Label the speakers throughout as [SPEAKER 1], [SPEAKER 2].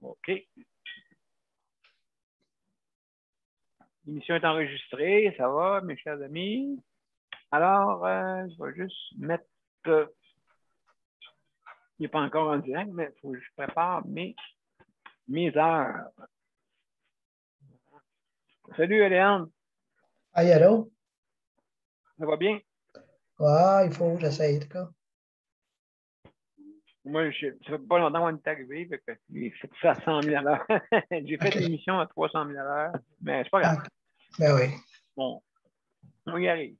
[SPEAKER 1] OK. L'émission est enregistrée, ça va, mes chers amis? Alors, je vais juste mettre... il n'est pas encore en direct, mais il faut que je prépare mes heures. Salut, Léandre.
[SPEAKER 2] Ah, allô?
[SPEAKER 1] Ça va bien?
[SPEAKER 2] Ah, il faut, j'essaye, en tout cas.
[SPEAKER 1] Moi, ça fait pas longtemps qu'on est arrivé, fait que j'ai fait ça à 100 000 à l'heure. J'ai fait l'émission à 300 000 à l'heure, mais c'est pas grave.
[SPEAKER 2] Ah, ben oui.
[SPEAKER 1] Bon, on y arrive.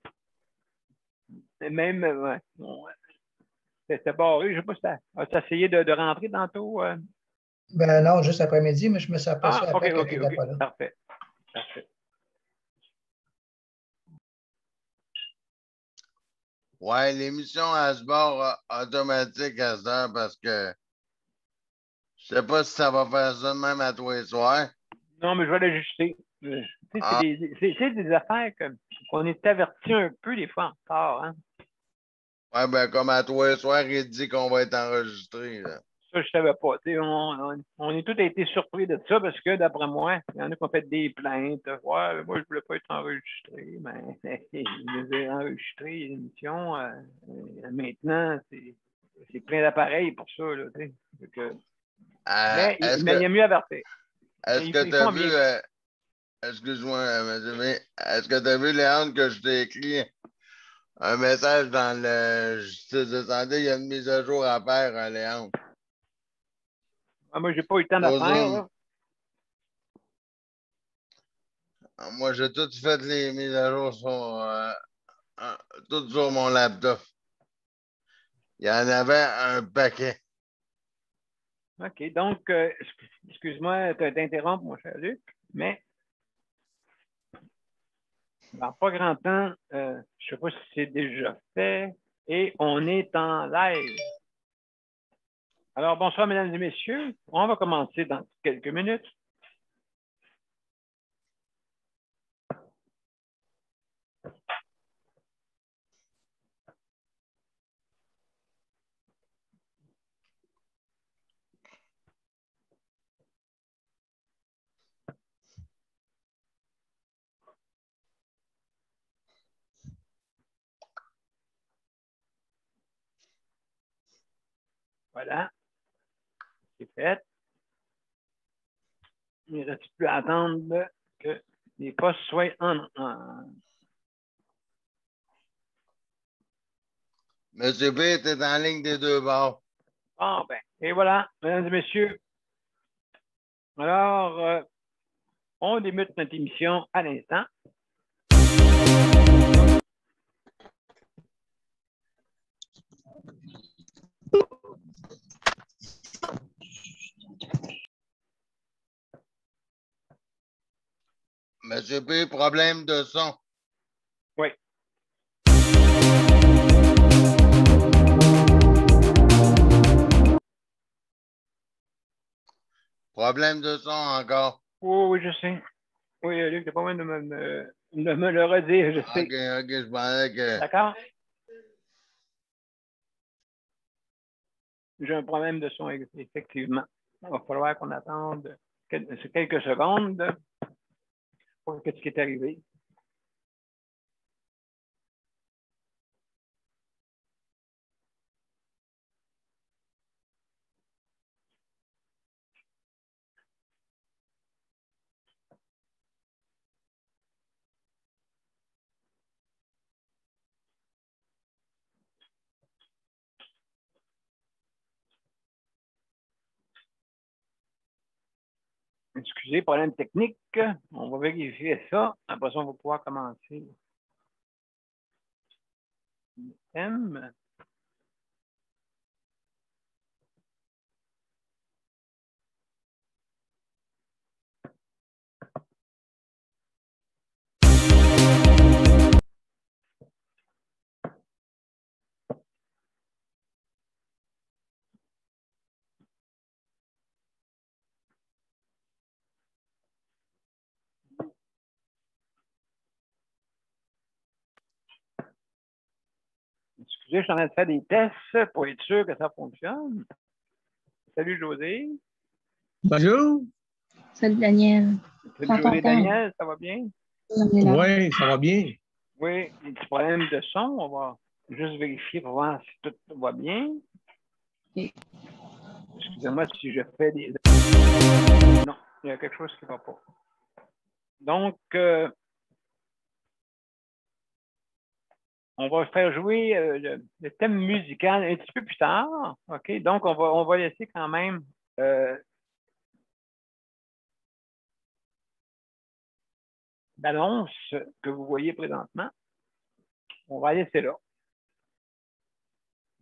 [SPEAKER 1] Même, ouais, bon, c'était barré. Je sais pas si tu as essayé de rentrer tantôt.
[SPEAKER 2] Ben non, juste après-midi, mais je me suis aperçu
[SPEAKER 1] OK,
[SPEAKER 2] après que
[SPEAKER 1] OK,
[SPEAKER 2] tu n'étais
[SPEAKER 1] OK.
[SPEAKER 2] pas là.
[SPEAKER 1] Parfait. Parfait.
[SPEAKER 3] Ouais, l'émission à se barre automatique à cette heure parce que je sais pas si ça va faire ça de même à tous les soirs.
[SPEAKER 1] Non, mais je vais l'ajuster.
[SPEAKER 3] Ah.
[SPEAKER 1] C'est des affaires qu'on est averti un peu des fois en retard. Hein?
[SPEAKER 3] Ouais, ben comme à tous les soirs, il dit qu'on va être enregistré. Là.
[SPEAKER 1] Ça, je savais pas. On est tous été surpris de ça parce que, d'après moi, il y en a qui ont fait des plaintes. Ouais, moi, je voulais pas être enregistré, mais ils les ont enregistrés, l'émission. Maintenant, c'est plein d'appareils pour ça. Là, mais il y a mieux averti.
[SPEAKER 3] Est-ce que tu as vu, excuse-moi, mais est-ce que tu as vu, Léandre, que je t'ai écrit un message dans le Justice de santé? Il y a une mise à jour à faire, Léandre.
[SPEAKER 1] Ah, moi, j'ai pas eu le temps de faire. Là.
[SPEAKER 3] Moi, j'ai tout fait les mises à jour tout sur mon laptop. Il y en avait un paquet.
[SPEAKER 1] OK. Donc, excuse-moi de t'interrompre, mon cher Luc, mais dans pas grand temps, je ne sais pas si c'est déjà fait, et on est en live. Alors, bonsoir, mesdames et messieurs. On va commencer dans quelques minutes. Voilà. C'est fait. Il ne reste plus à attendre que les postes soient en...
[SPEAKER 3] Monsieur B était en ligne des deux bords.
[SPEAKER 1] Bon, ben, et voilà, mesdames et messieurs. Alors, on débute notre émission à l'instant.
[SPEAKER 3] Monsieur B, problème de son.
[SPEAKER 1] Oui.
[SPEAKER 3] Problème de son encore.
[SPEAKER 1] Oui, je sais. Oui, Luc, t'as pas besoin de me le redire, je sais.
[SPEAKER 3] OK, je pensais que...
[SPEAKER 1] D'accord? J'ai un problème de son, effectivement. Il va falloir qu'on attende quelques secondes pour que ce qui est arrivé. Excusez, problème technique. On va vérifier ça. Après ça, on va pouvoir commencer. M. Excusez, je suis en train de faire des tests pour être sûr que ça fonctionne. Salut, José.
[SPEAKER 4] Bonjour.
[SPEAKER 5] Salut Daniel.
[SPEAKER 1] Salut Daniel, ça va bien?
[SPEAKER 4] Oui, ça va bien.
[SPEAKER 1] Oui, il y a des problèmes de son. On va juste vérifier pour voir si tout va bien.
[SPEAKER 5] Okay.
[SPEAKER 1] Excusez-moi si je fais des... Non, il y a quelque chose qui ne va pas. Donc, on va faire jouer le thème musical un petit peu plus tard. OK? Donc, on va laisser quand même l'annonce que vous voyez présentement. On va laisser là.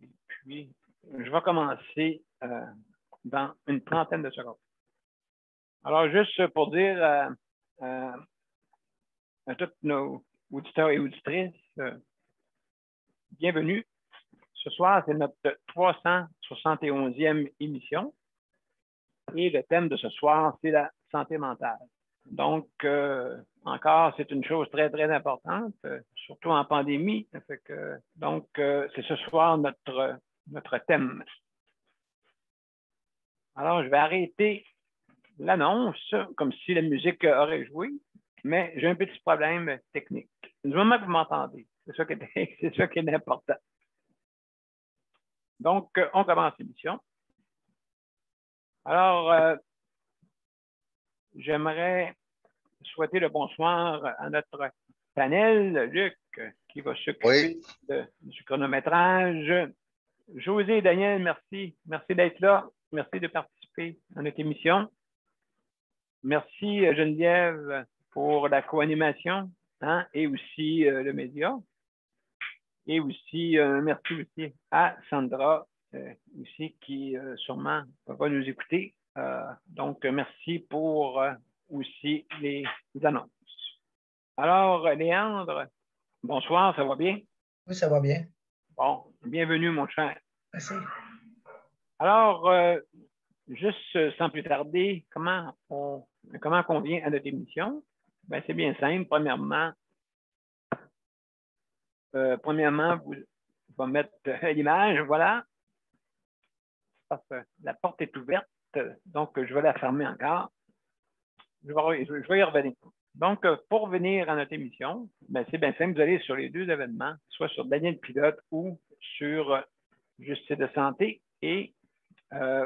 [SPEAKER 1] Et puis, je vais commencer dans une trentaine de secondes. Alors, juste pour dire à tous nos auditeurs et auditrices, bienvenue. Ce soir, c'est notre 371e émission. Et le thème de ce soir, c'est la santé mentale. Donc, encore, c'est une chose très, très importante, surtout en pandémie. Donc, c'est ce soir notre thème. Alors, je vais arrêter l'annonce comme si la musique aurait joué, mais j'ai un petit problème technique. Du moment que vous m'entendez, c'est ça qui est important. Donc, on commence l'émission. Alors, j'aimerais souhaiter le bonsoir à notre panel, Luc, qui va s'occuper du chronométrage. José et Daniel, merci. Merci d'être là. Merci de participer à notre émission. Merci, Geneviève, pour la co-animation et aussi le média. Et aussi, merci aussi à Sandra, aussi, qui sûrement va nous écouter. Donc, merci pour aussi les annonces. Alors, Léandre, bonsoir, ça va bien?
[SPEAKER 2] Oui, ça va bien.
[SPEAKER 1] Bon, bienvenue, mon cher.
[SPEAKER 2] Merci.
[SPEAKER 1] Alors, juste sans plus tarder, comment on vient à notre émission? Ben, c'est bien simple. Premièrement, vous va mettre l'image, voilà. Parce que la porte est ouverte, donc je vais la fermer encore. Je vais y revenir. Donc, pour venir à notre émission, ben, c'est bien simple, vous allez sur les deux événements, soit sur Daniel Pilote ou sur Justice de santé, et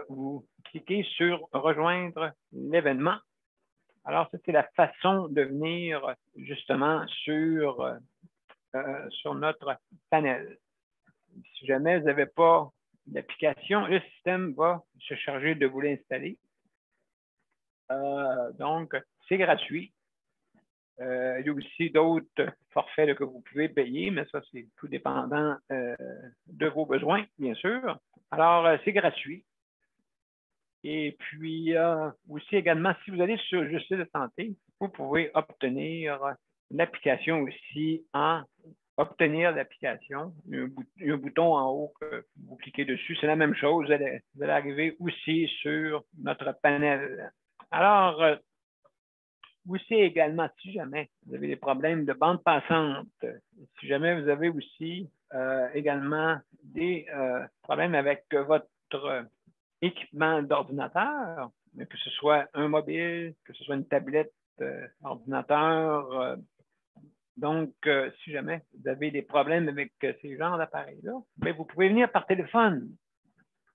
[SPEAKER 1] vous cliquez sur « Rejoindre l'événement ». Alors, ça, c'est la façon de venir justement sur notre panel. Si jamais vous n'avez pas d'application, le système va se charger de vous l'installer. Donc, c'est gratuit. Il y a aussi d'autres forfaits que vous pouvez payer, mais ça, c'est tout dépendant de vos besoins, bien sûr. Alors, c'est gratuit. Et puis, aussi également, si vous allez sur Justice de santé, vous pouvez obtenir l'application aussi en obtenir l'application. Il y a un bouton en haut que vous cliquez dessus. C'est la même chose. Vous allez arriver aussi sur notre panel. Alors, aussi également, si jamais vous avez des problèmes de bande passante, si jamais vous avez aussi également des problèmes avec votre équipement d'ordinateur, que ce soit un mobile, que ce soit une tablette, ordinateur. Donc, si jamais vous avez des problèmes avec ces genres d'appareils-là, vous pouvez venir par téléphone.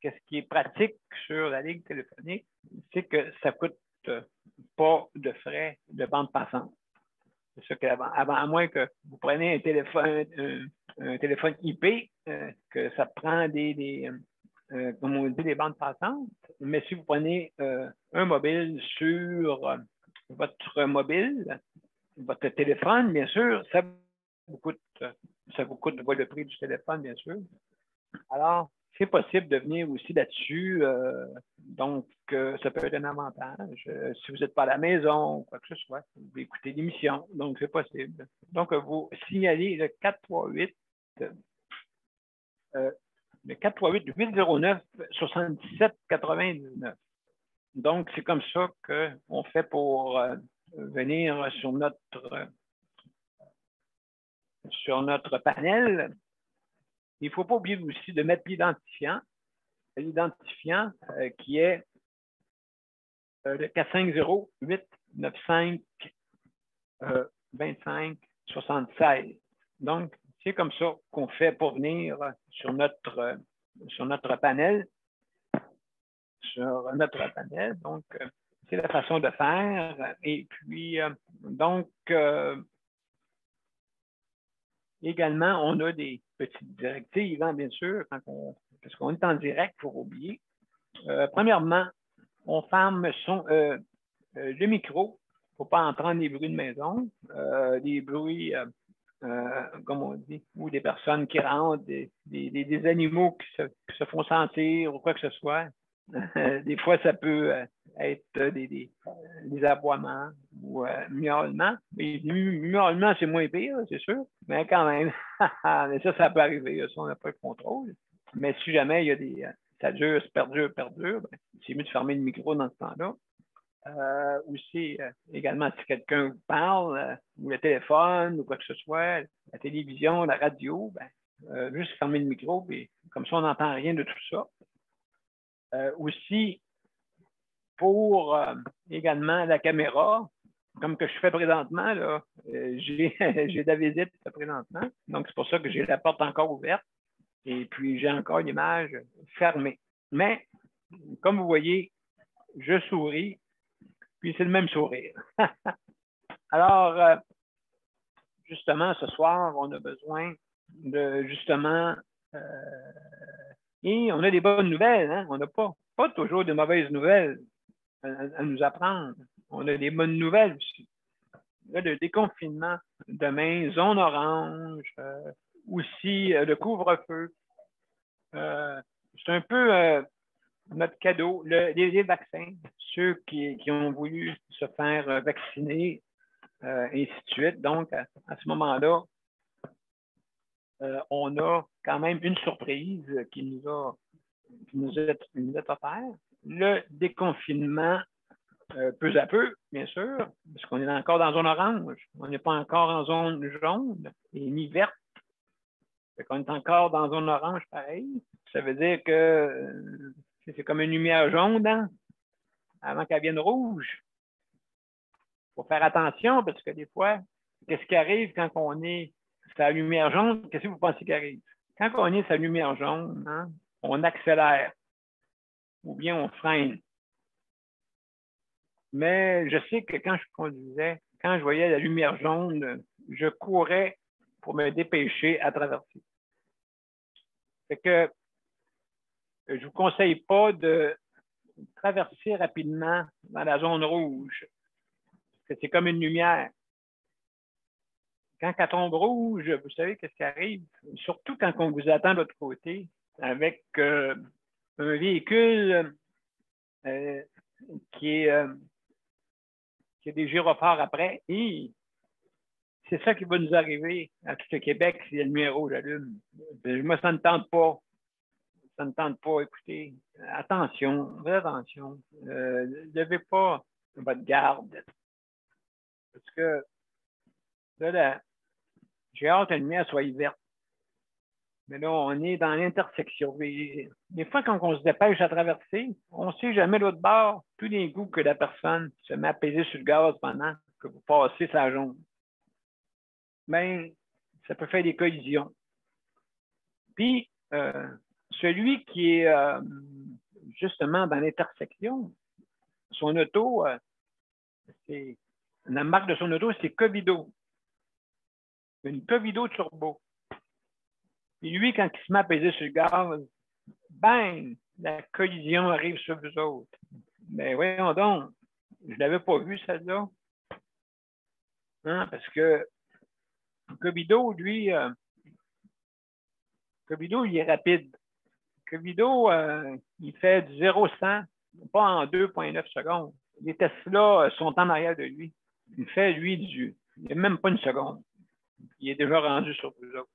[SPEAKER 1] Qu'est-ce qui est pratique sur la ligne téléphonique, c'est que ça ne coûte pas de frais de bande passante. C'est ça qu'avant, à moins que vous preniez un téléphone IP, que ça prend comme on dit, des bandes passantes. Mais si vous prenez un mobile sur votre mobile, votre téléphone, bien sûr, ça vous coûte le prix du téléphone, bien sûr. Alors, c'est possible de venir aussi là-dessus. Donc, ça peut être un avantage. Si vous n'êtes pas à la maison, quoi que ce soit, vous pouvez écouter l'émission. Donc, c'est possible. Donc, vous signalez le 438 809 77 99. Donc, c'est comme ça qu'on fait pour venir sur notre panel. Il ne faut pas oublier aussi de mettre l'identifiant qui est le 450-895-25-76. Donc, c'est comme ça qu'on fait pour venir sur notre panel. Donc, c'est la façon de faire. Et puis, donc, également, on a des petites directives, hein, bien sûr, parce qu'on est en direct, il faut oublier. Premièrement, on ferme le micro. Il ne faut pas entendre des bruits de maison, des bruits, comme on dit, ou des personnes qui rentrent, des animaux qui se font sentir ou quoi que ce soit. Des fois, ça peut être des aboiements ou miaulements. Mais miaulements, c'est moins pire, c'est sûr. Mais quand même, mais ça peut arriver. Ça, on n'a pas le contrôle. Mais si jamais il y a ça dure, perdure, ben, c'est mieux de fermer le micro dans ce temps-là. Aussi, également, si quelqu'un vous parle, ou le téléphone, ou quoi que ce soit, la télévision, la radio, ben, juste fermer le micro, puis comme ça, on n'entend rien de tout ça. Aussi, pour également la caméra, comme que je fais présentement, là, j'ai de la visite présentement, donc c'est pour ça que j'ai la porte encore ouverte, et puis j'ai encore l'image fermée. Mais, comme vous voyez, je souris, puis c'est le même sourire. Alors, justement, ce soir, on a besoin de, justement, et on a des bonnes nouvelles, hein? On n'a pas toujours de mauvaises nouvelles à nous apprendre. On a des bonnes nouvelles aussi. Le déconfinement, demain, zone orange, aussi le couvre-feu. C'est un peu notre cadeau, les vaccins, ceux qui ont voulu se faire vacciner, et ainsi de suite. Donc, à ce moment-là, on a quand même une surprise qui nous est offerte. Le déconfinement, peu à peu, bien sûr, parce qu'on est encore dans zone orange. On n'est pas encore en zone jaune et ni verte. On est encore dans zone orange pareil. Ça veut dire que c'est comme une lumière jaune, hein, avant qu'elle vienne rouge. Il faut faire attention parce que des fois, qu'est-ce qui arrive quand on est sa lumière jaune? Qu'est-ce que vous pensez qui arrive? Quand on est sa lumière jaune, hein, on accélère ou bien on freine. Mais je sais que quand je conduisais, quand je voyais la lumière jaune, je courais pour me dépêcher à traverser. Fait que je ne vous conseille pas de traverser rapidement dans la zone rouge, parce que c'est comme une lumière. Quand elle tombe rouge, vous savez qu'est-ce qui arrive? Surtout quand on vous attend de l'autre côté, avec un véhicule qui a des gyrophares après, et c'est ça qui va nous arriver à tout le Québec si la lumière rouge allume. Moi, ça ne tente pas. Ça ne tente pas. Écoutez, attention, faites attention. Ne levez pas votre garde. Parce que là, j'ai hâte que la lumière soit verte. Mais là, on est dans l'intersection. Des fois, quand on se dépêche à traverser, on ne sait jamais l'autre bord. Tout d'un coup que la personne se met à peser sur le gaz pendant que vous passez sa jaune. Bien, ça peut faire des collisions. Puis, celui qui est justement dans l'intersection, son auto, la marque de son auto, c'est Covido. Une Covido Turbo. Puis lui, quand il se met à peser sur le gaz, bang, la collision arrive sur vous autres. Mais voyons donc, je ne l'avais pas vu, celle-là. Hein, parce que Covido, lui, Covido, il est rapide. Covido, il fait du 0-100, pas en 2,9 secondes. Les Tesla sont en arrière de lui. Il fait, lui, il n'y a même pas une seconde. Il est déjà rendu sur vous autres.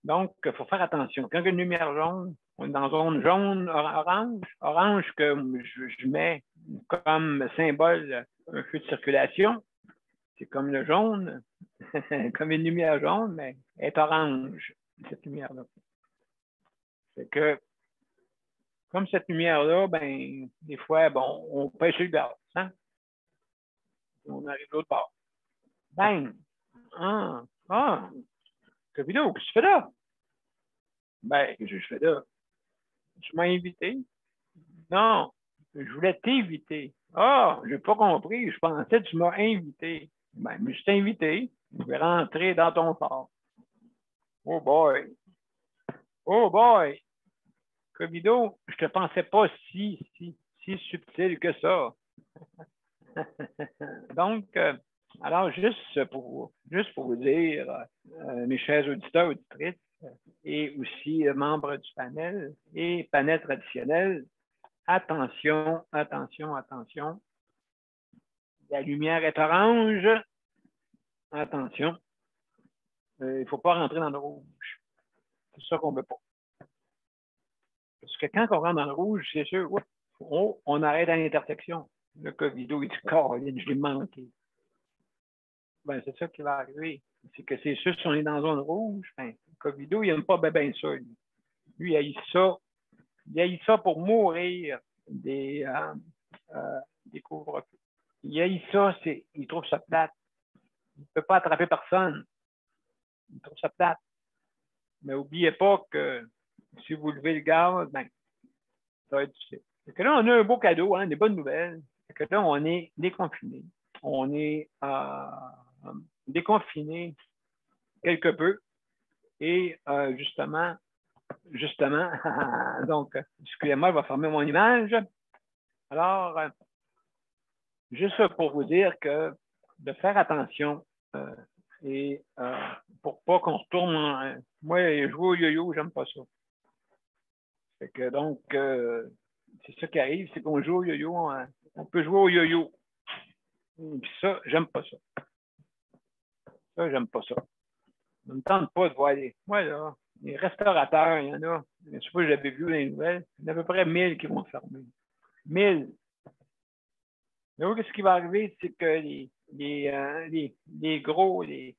[SPEAKER 1] Donc, il faut faire attention. Quand il y a une lumière jaune, on est dans zone jaune, orange que je mets comme symbole un feu de circulation. C'est comme le jaune, comme une lumière jaune, mais elle est orange, cette lumière-là. C'est que comme cette lumière-là, ben, des fois, bon, on pêche le gaz. Hein? On arrive de l'autre bord. Bang! Covido, qu'est-ce que tu fais là? Ben, qu'est-ce que je fais là? Tu m'as invité? Non, je voulais t'inviter. Ah, j'ai pas compris. Je pensais que tu m'as invité. Ben, je suis invité. Je vais rentrer dans ton corps. Oh boy! Oh boy! Covido, je te pensais pas si subtil que ça. Donc, alors, juste pour vous dire, mes chers auditeurs, auditrices, et aussi membres du panel et panel traditionnel, attention, attention, attention. La lumière est orange. Attention. Il ne faut pas rentrer dans le rouge. C'est ça qu'on ne veut pas. Parce que quand on rentre dans le rouge, c'est sûr, on arrête à l'intersection. Le Covido, il dit, Caroline, je l'ai manqué. Ben, c'est ça qui va arriver. C'est que c'est sûr, si on est dans la zone rouge, ben, le Covido, il n'aime pas bien ça. Lui, il haït ça. Il haït ça pour mourir des couvre-feux. Il haït ça, il trouve ça plate. Il ne peut pas attraper personne. Il trouve ça plate. Mais n'oubliez pas que si vous levez le gaz, ben, ça va être difficile. Fait que là, on a un beau cadeau, hein, des bonnes nouvelles. Fait que là, on est déconfiné. On est déconfiné quelque peu. Et justement, donc, excusez-moi, je vais fermer mon image. Alors, juste pour vous dire que de faire attention et pour pas qu'on retourne moi, jouer au yo-yo, j'aime pas ça. Fait que donc, c'est ça qui arrive, c'est qu'on joue au yo-yo, on peut jouer au yo-yo. Et puis ça, j'aime pas ça. Ça, j'aime pas ça. Ça ne me tente pas de voir les restaurateurs, il y en a, je sais pas, j'avais vu dans les nouvelles, il y en a à peu près 1000 qui vont fermer. 1000. Mais oui, qu'est-ce qui va arriver, c'est que les gros, ceux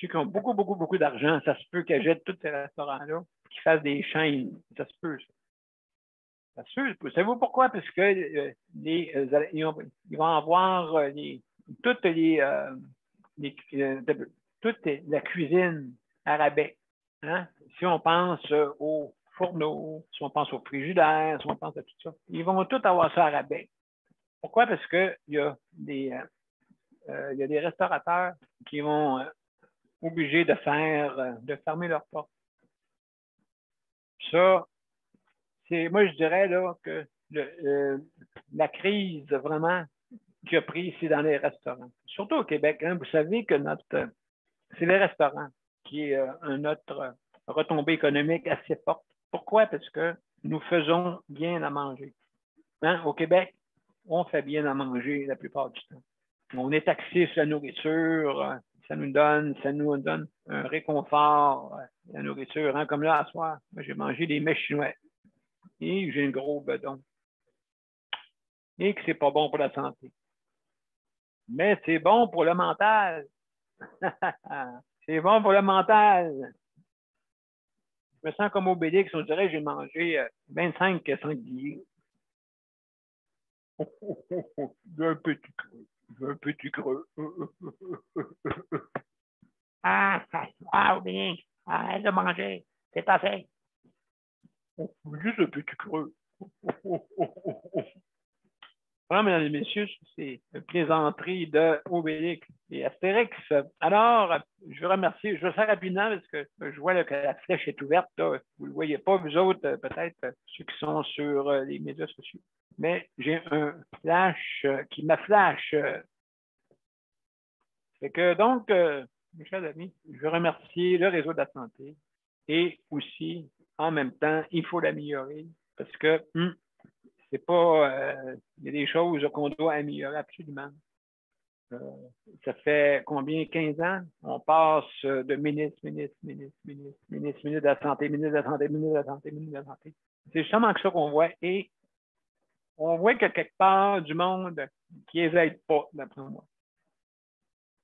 [SPEAKER 1] qui ont beaucoup d'argent, ça se peut qu'ils jettent tous ces restaurants-là, qu'ils fassent des chaînes. Ça se peut, ça. Ça se peut. Savez-vous pourquoi? Parce que ils vont avoir toute la cuisine à rabais. Hein? Si on pense aux fourneaux, si on pense aux frigidaires, si on pense à tout ça, ils vont tous avoir ça à rabais. Pourquoi? Parce qu'il y a des restaurateurs qui vont obligés de fermer leurs portes. Ça, moi, je dirais là, que la crise vraiment qui a pris ici dans les restaurants. Surtout au Québec, hein, vous savez que c'est les restaurants qui est notre retombée économique assez forte. Pourquoi? Parce que nous faisons bien à manger. Hein? Au Québec, on fait bien à manger la plupart du temps. On est taxé sur la nourriture, ça nous donne un réconfort, la nourriture. Hein? Comme là, à soir, j'ai mangé des mets chinois et j'ai un gros bedon. Et que c'est pas bon pour la santé. Mais c'est bon pour le mental. C'est bon pour le mental. Je me sens comme Obélix, on dirait que j'ai mangé 25 sangliers. J'ai un petit creux. J'ai un petit creux. Obélix, arrête de manger. C'est assez. Juste un petit creux. Voilà, mesdames et messieurs, c'est une plaisanterie de Obélix et Astérix. Alors, je veux remercier, je veux faire rapidement parce que je vois là, que la flèche est ouverte. Là. Vous ne le voyez pas, vous autres, peut-être, ceux qui sont sur les médias sociaux. Mais j'ai un flash qui m'a flash. Fait que donc, mes chers amis, je veux remercier le réseau de la santé et aussi, en même temps, il faut l'améliorer parce que c'est pas. Il y a des choses qu'on doit améliorer absolument. Ça fait combien? 15 ans? On passe de ministre de la santé, ministre de la santé, ministre de la santé, ministre de la santé. C'est justement que ça qu'on voit. Et on voit que quelque part du monde qui les aide pas, d'après moi.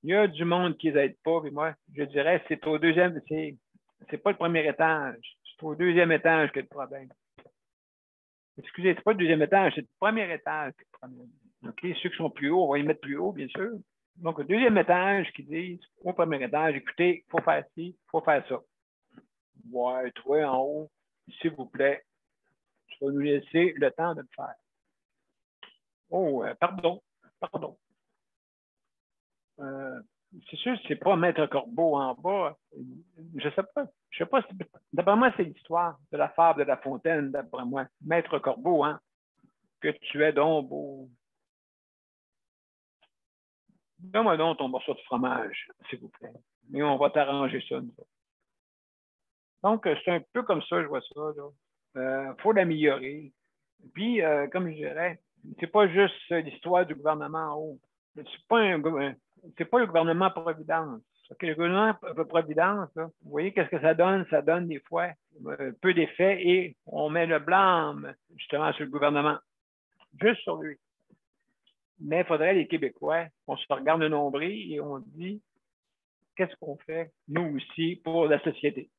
[SPEAKER 1] Il y a du monde qui les aide pas, et moi, je dirais, c'est au deuxième, c'est pas le premier étage, c'est au deuxième étage que le problème. Excusez, ce n'est pas le deuxième étage, c'est le premier étage. OK, ceux qui sont plus hauts, on va les mettre plus haut, bien sûr. Donc, le deuxième étage qui dit au premier étage, écoutez, il faut faire ci, il faut faire ça. Ouais, toi en haut, s'il vous plaît, tu vas nous laisser le temps de le faire. Oh, pardon. C'est sûr que ce n'est pas Maître Corbeau en bas. Je ne sais pas. Je sais pas si, d'après moi, c'est l'histoire de la fable de La Fontaine, d'après moi. Maître Corbeau, hein, que tu es donc beau. Donne-moi donc ton morceau de fromage, s'il vous plaît. Et on va t'arranger ça, nous autres. Donc, c'est un peu comme ça, je vois ça. Faut l'améliorer. Puis, comme je dirais, c'est pas juste l'histoire du gouvernement en haut. C'est pas le gouvernement Providence. Okay, le gouvernement Providence, là, vous voyez qu'est-ce que ça donne? Ça donne des fois peu d'effets et on met le blâme justement sur le gouvernement, juste sur lui. Mais il faudrait, les Québécois, on se regarde le nombril et on dit qu'est-ce qu'on fait, nous aussi, pour la société.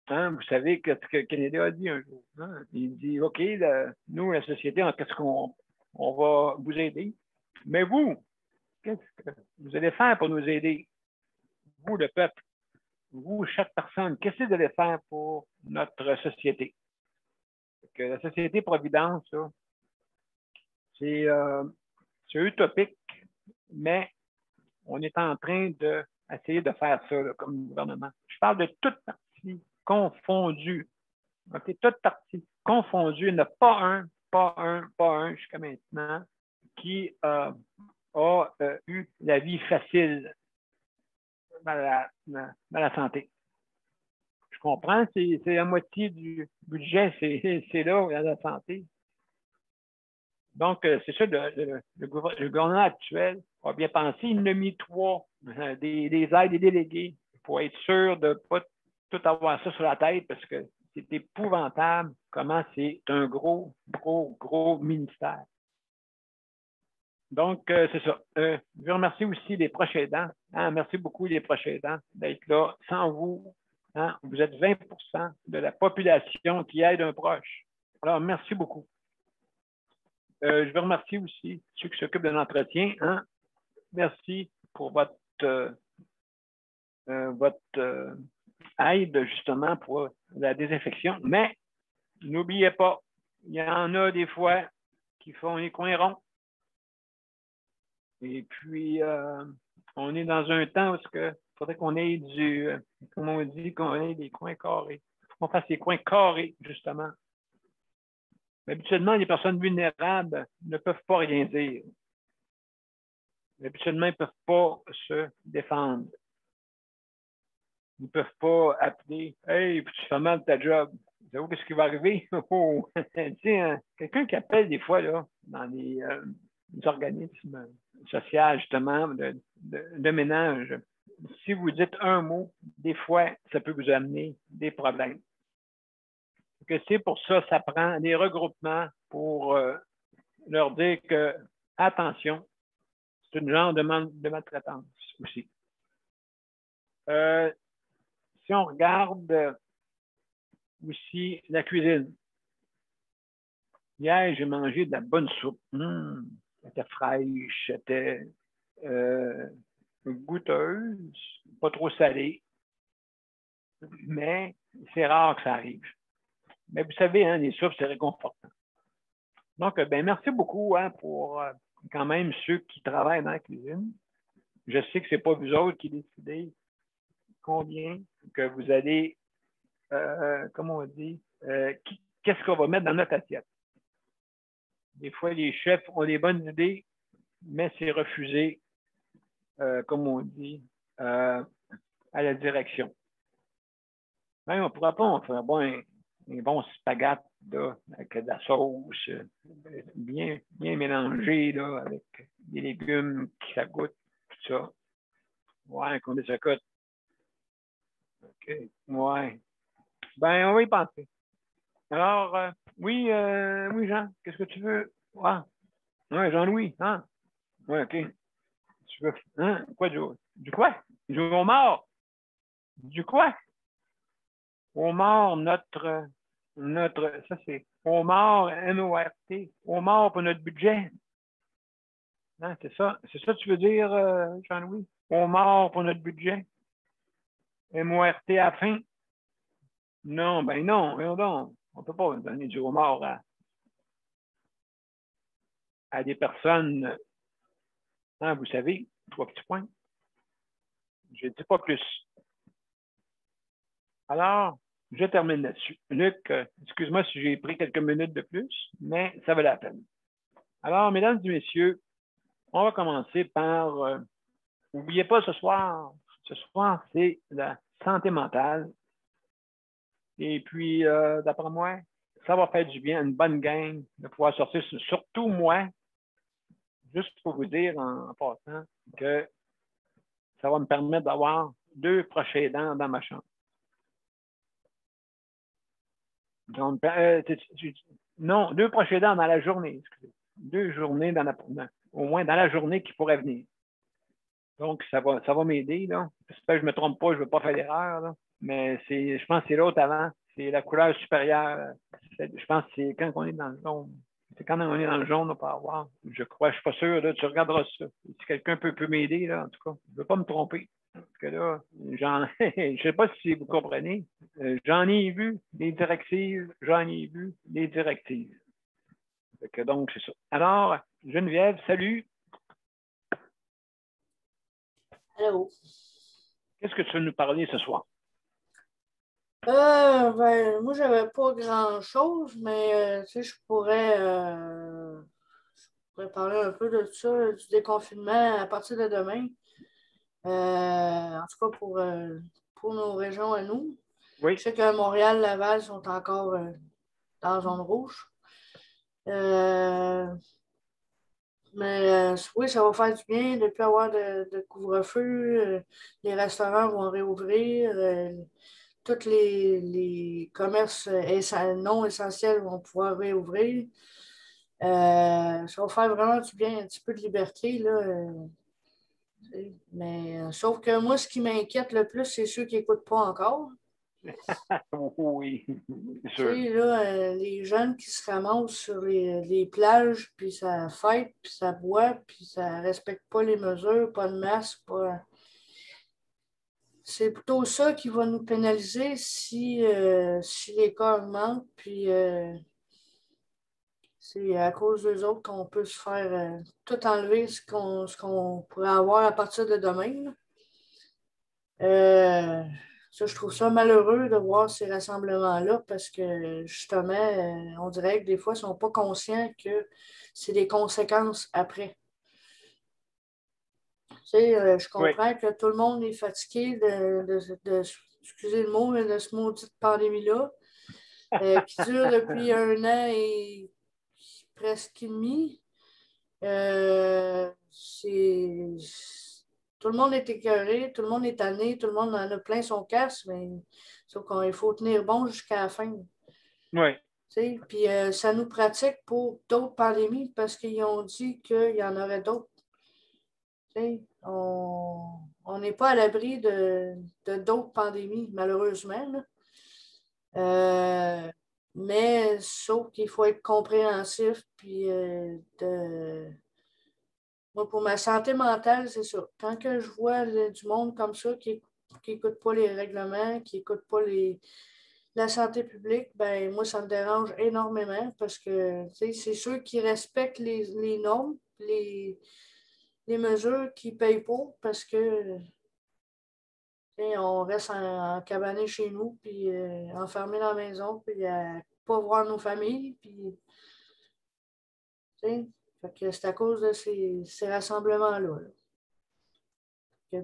[SPEAKER 1] Hein, vous savez ce que Kennedy a dit un jour. Hein? Il dit, OK, nous, la société, qu'est-ce qu'on va vous aider? Mais vous, qu'est-ce que vous allez faire pour nous aider? Vous, le peuple, vous, chaque personne, qu'est-ce que vous allez faire pour notre société? Que la société Providence, c'est utopique, mais on est en train d'essayer de faire ça là, comme gouvernement. Je parle de toutes parties confondues. OK, toutes parties confondues. Il n'y en a pas un jusqu'à maintenant qui a eu la vie facile dans la santé. Je comprends, c'est la moitié du budget, c'est là, dans la santé. Donc, c'est ça, le gouvernement actuel a bien pensé. Il en a mis 3, des aides des délégués, pour être sûr de ne pas tout avoir ça sur la tête, parce que c'est épouvantable comment c'est un gros ministère. Donc, c'est ça. Je remercie aussi les proches aidants. Hein, merci beaucoup, les proches aidants, d'être là. Sans vous, hein, vous êtes 20 de la population qui aide un proche. Alors, merci beaucoup. Je veux remercier aussi ceux qui s'occupent de l'entretien. Hein. Merci pour votre aide, justement, pour la désinfection. Mais, n'oubliez pas, il y en a des fois qui font les coins ronds. Et puis, on est dans un temps où il faudrait qu'on ait comment on dit, qu'on ait des coins carrés. Il faut qu'on fasse des coins carrés, justement. Mais habituellement, les personnes vulnérables ne peuvent pas rien dire. Habituellement, ils ne peuvent pas se défendre. Ils ne peuvent pas appeler « Hey, tu fais mal ta job. » Vous savez qu'est-ce qui va arriver? Oh. Quelqu'un qui appelle des fois là, dans les organismes sociaux, justement, de ménage, si vous dites un mot, des fois, ça peut vous amener des problèmes. C'est pour ça, ça prend des regroupements pour leur dire que, attention, c'est une genre de maltraitance aussi. Si on regarde aussi la cuisine, hier, j'ai mangé de la bonne soupe. Elle était fraîche, elle était goûteuse, pas trop salée, mais c'est rare que ça arrive. Mais vous savez, hein, les soupes, c'est réconfortant. Donc, ben, merci beaucoup hein, pour quand même ceux qui travaillent dans la cuisine. Je sais que ce n'est pas vous autres qui décidez combien que vous allez, comment on dit, qu'est-ce qu'on va mettre dans notre assiette. Des fois, les chefs ont des bonnes idées, mais c'est refusé, comme on dit, à la direction. Même, on ne pourra pas faire un bon spaghette là, avec de la sauce bien mélangée là, avec des légumes qui ça goûte, tout ça. Ouais, combien ça coûte? OK. Ouais. Ben, on va y penser. Alors, oui, Jean, qu'est-ce que tu veux? Ouais, ouais Jean-Louis, hein? Ouais, OK. Tu veux, hein? Quoi, du quoi? Du homard? Du quoi? Homard, notre ça c'est Omar, M-O-R-T, Omar pour notre budget. Non, c'est ça. C'est ça que tu veux dire, Jean-Louis? Omar pour notre budget. M-O-R-T à la fin. Non, ben non, donc. On ne peut pas donner du homard à des personnes, hein, vous savez, 3 petits points. Je ne dis pas plus. Alors, je termine là-dessus. Luc, excuse-moi si j'ai pris quelques minutes de plus, mais ça valait la peine. Alors, mesdames et messieurs, on va commencer par, n'oubliez pas ce soir, c'est la santé mentale. Et puis, d'après moi, ça va faire du bien, une bonne gang de pouvoir sortir, surtout moi, juste pour vous dire en passant que ça va me permettre d'avoir 2 proches aidants dans ma chambre. Donc, non, 2 proches aidants dans la journée, excusez. 2 journées au moins dans la journée qui pourrait venir. Donc, ça va m'aider, là. J'espère que je ne me trompe pas, je ne veux pas faire d'erreur, là. Mais je pense que c'est l'autre avant. C'est la couleur supérieure. Je pense que c'est quand on est dans le jaune. C'est quand on est dans le jaune, on peut avoir. Je crois, je ne suis pas sûr, là, tu regarderas ça. Si quelqu'un peut m'aider, là, en tout cas, je ne veux pas me tromper. Parce que là, je ne sais pas si vous comprenez. J'en ai vu des directives, Donc, c'est ça. Alors, Geneviève, salut.
[SPEAKER 6] Allô.
[SPEAKER 1] Qu'est-ce que tu veux nous parler ce soir?
[SPEAKER 6] Moi, j'avais pas grand-chose, mais je pourrais parler un peu de ça, du déconfinement à partir de demain. En tout cas, pour nos régions à nous.
[SPEAKER 1] Oui.
[SPEAKER 6] Je sais que Montréal, Laval sont encore dans la zone rouge. Mais oui, ça va faire du bien de ne plus avoir de couvre-feu. Les restaurants vont réouvrir. Tous les commerces non essentiels vont pouvoir réouvrir. Ça va faire vraiment du bien, un petit peu de liberté, là. Mais sauf que moi, ce qui m'inquiète le plus, c'est ceux qui n'écoutent pas encore.
[SPEAKER 1] Oui, c'est sûr.
[SPEAKER 6] Là, les jeunes qui se ramassent sur les plages, puis ça fête, puis ça boit, puis ça ne respecte pas les mesures, pas de masque, pas... C'est plutôt ça qui va nous pénaliser si les cas augmentent, puis c'est à cause d'eux autres qu'on peut se faire tout enlever ce qu'on pourrait avoir à partir de demain. Ça, je trouve ça malheureux de voir ces rassemblements-là parce que justement, on dirait que des fois, ils ne sont pas conscients que c'est des conséquences après. Je comprends que tout le monde est fatigué excusez le mot, de ce maudite pandémie-là, qui dure depuis 1 an et presque demi. Tout le monde est écœuré, tout le monde est tanné, tout le monde en a plein son casse, mais sauf qu'il faut tenir bon jusqu'à la fin.
[SPEAKER 1] Oui.
[SPEAKER 6] Puis ça nous pratique pour d'autres pandémies parce qu'ils ont dit qu'il y en aurait d'autres. On n'est pas à l'abri de d'autres pandémies, malheureusement. Mais sauf qu'il faut être compréhensif. Puis moi, pour ma santé mentale, c'est ça. Quand que je vois du monde comme ça qui n'écoute pas les règlements, qui n'écoute pas la santé publique, ben moi, ça me dérange énormément parce que c'est ceux qui respectent les normes, les mesures qui ne payent pas parce que on reste en cabané chez nous, puis enfermé dans la maison, puis à ne pas voir nos familles. Puis, fait que c'est à cause de ces rassemblements-là.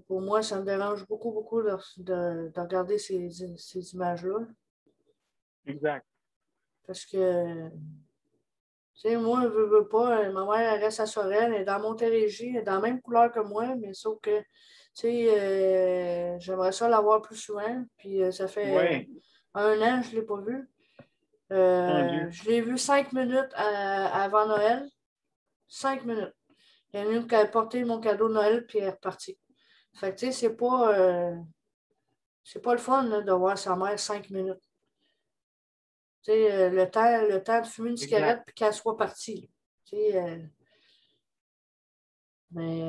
[SPEAKER 6] Pour moi, ça me dérange beaucoup, beaucoup de regarder ces images-là.
[SPEAKER 1] Exact.
[SPEAKER 6] Parce que, moi, je ne veux pas, ma mère, elle reste à Sorel, elle est dans Montérégie, elle est dans la même couleur que moi, mais sauf que, j'aimerais ça la voir plus souvent, puis ça fait 1 an que je ne l'ai pas vue. Je l'ai vue 5 minutes avant Noël. 5 minutes. Elle est venue porter mon cadeau de Noël, puis elle est repartie. Fait que, c'est pas le fun là, de voir sa mère 5 minutes. Tu sais, le temps de fumer une cigarette puis qu'elle soit partie. Tu sais, mais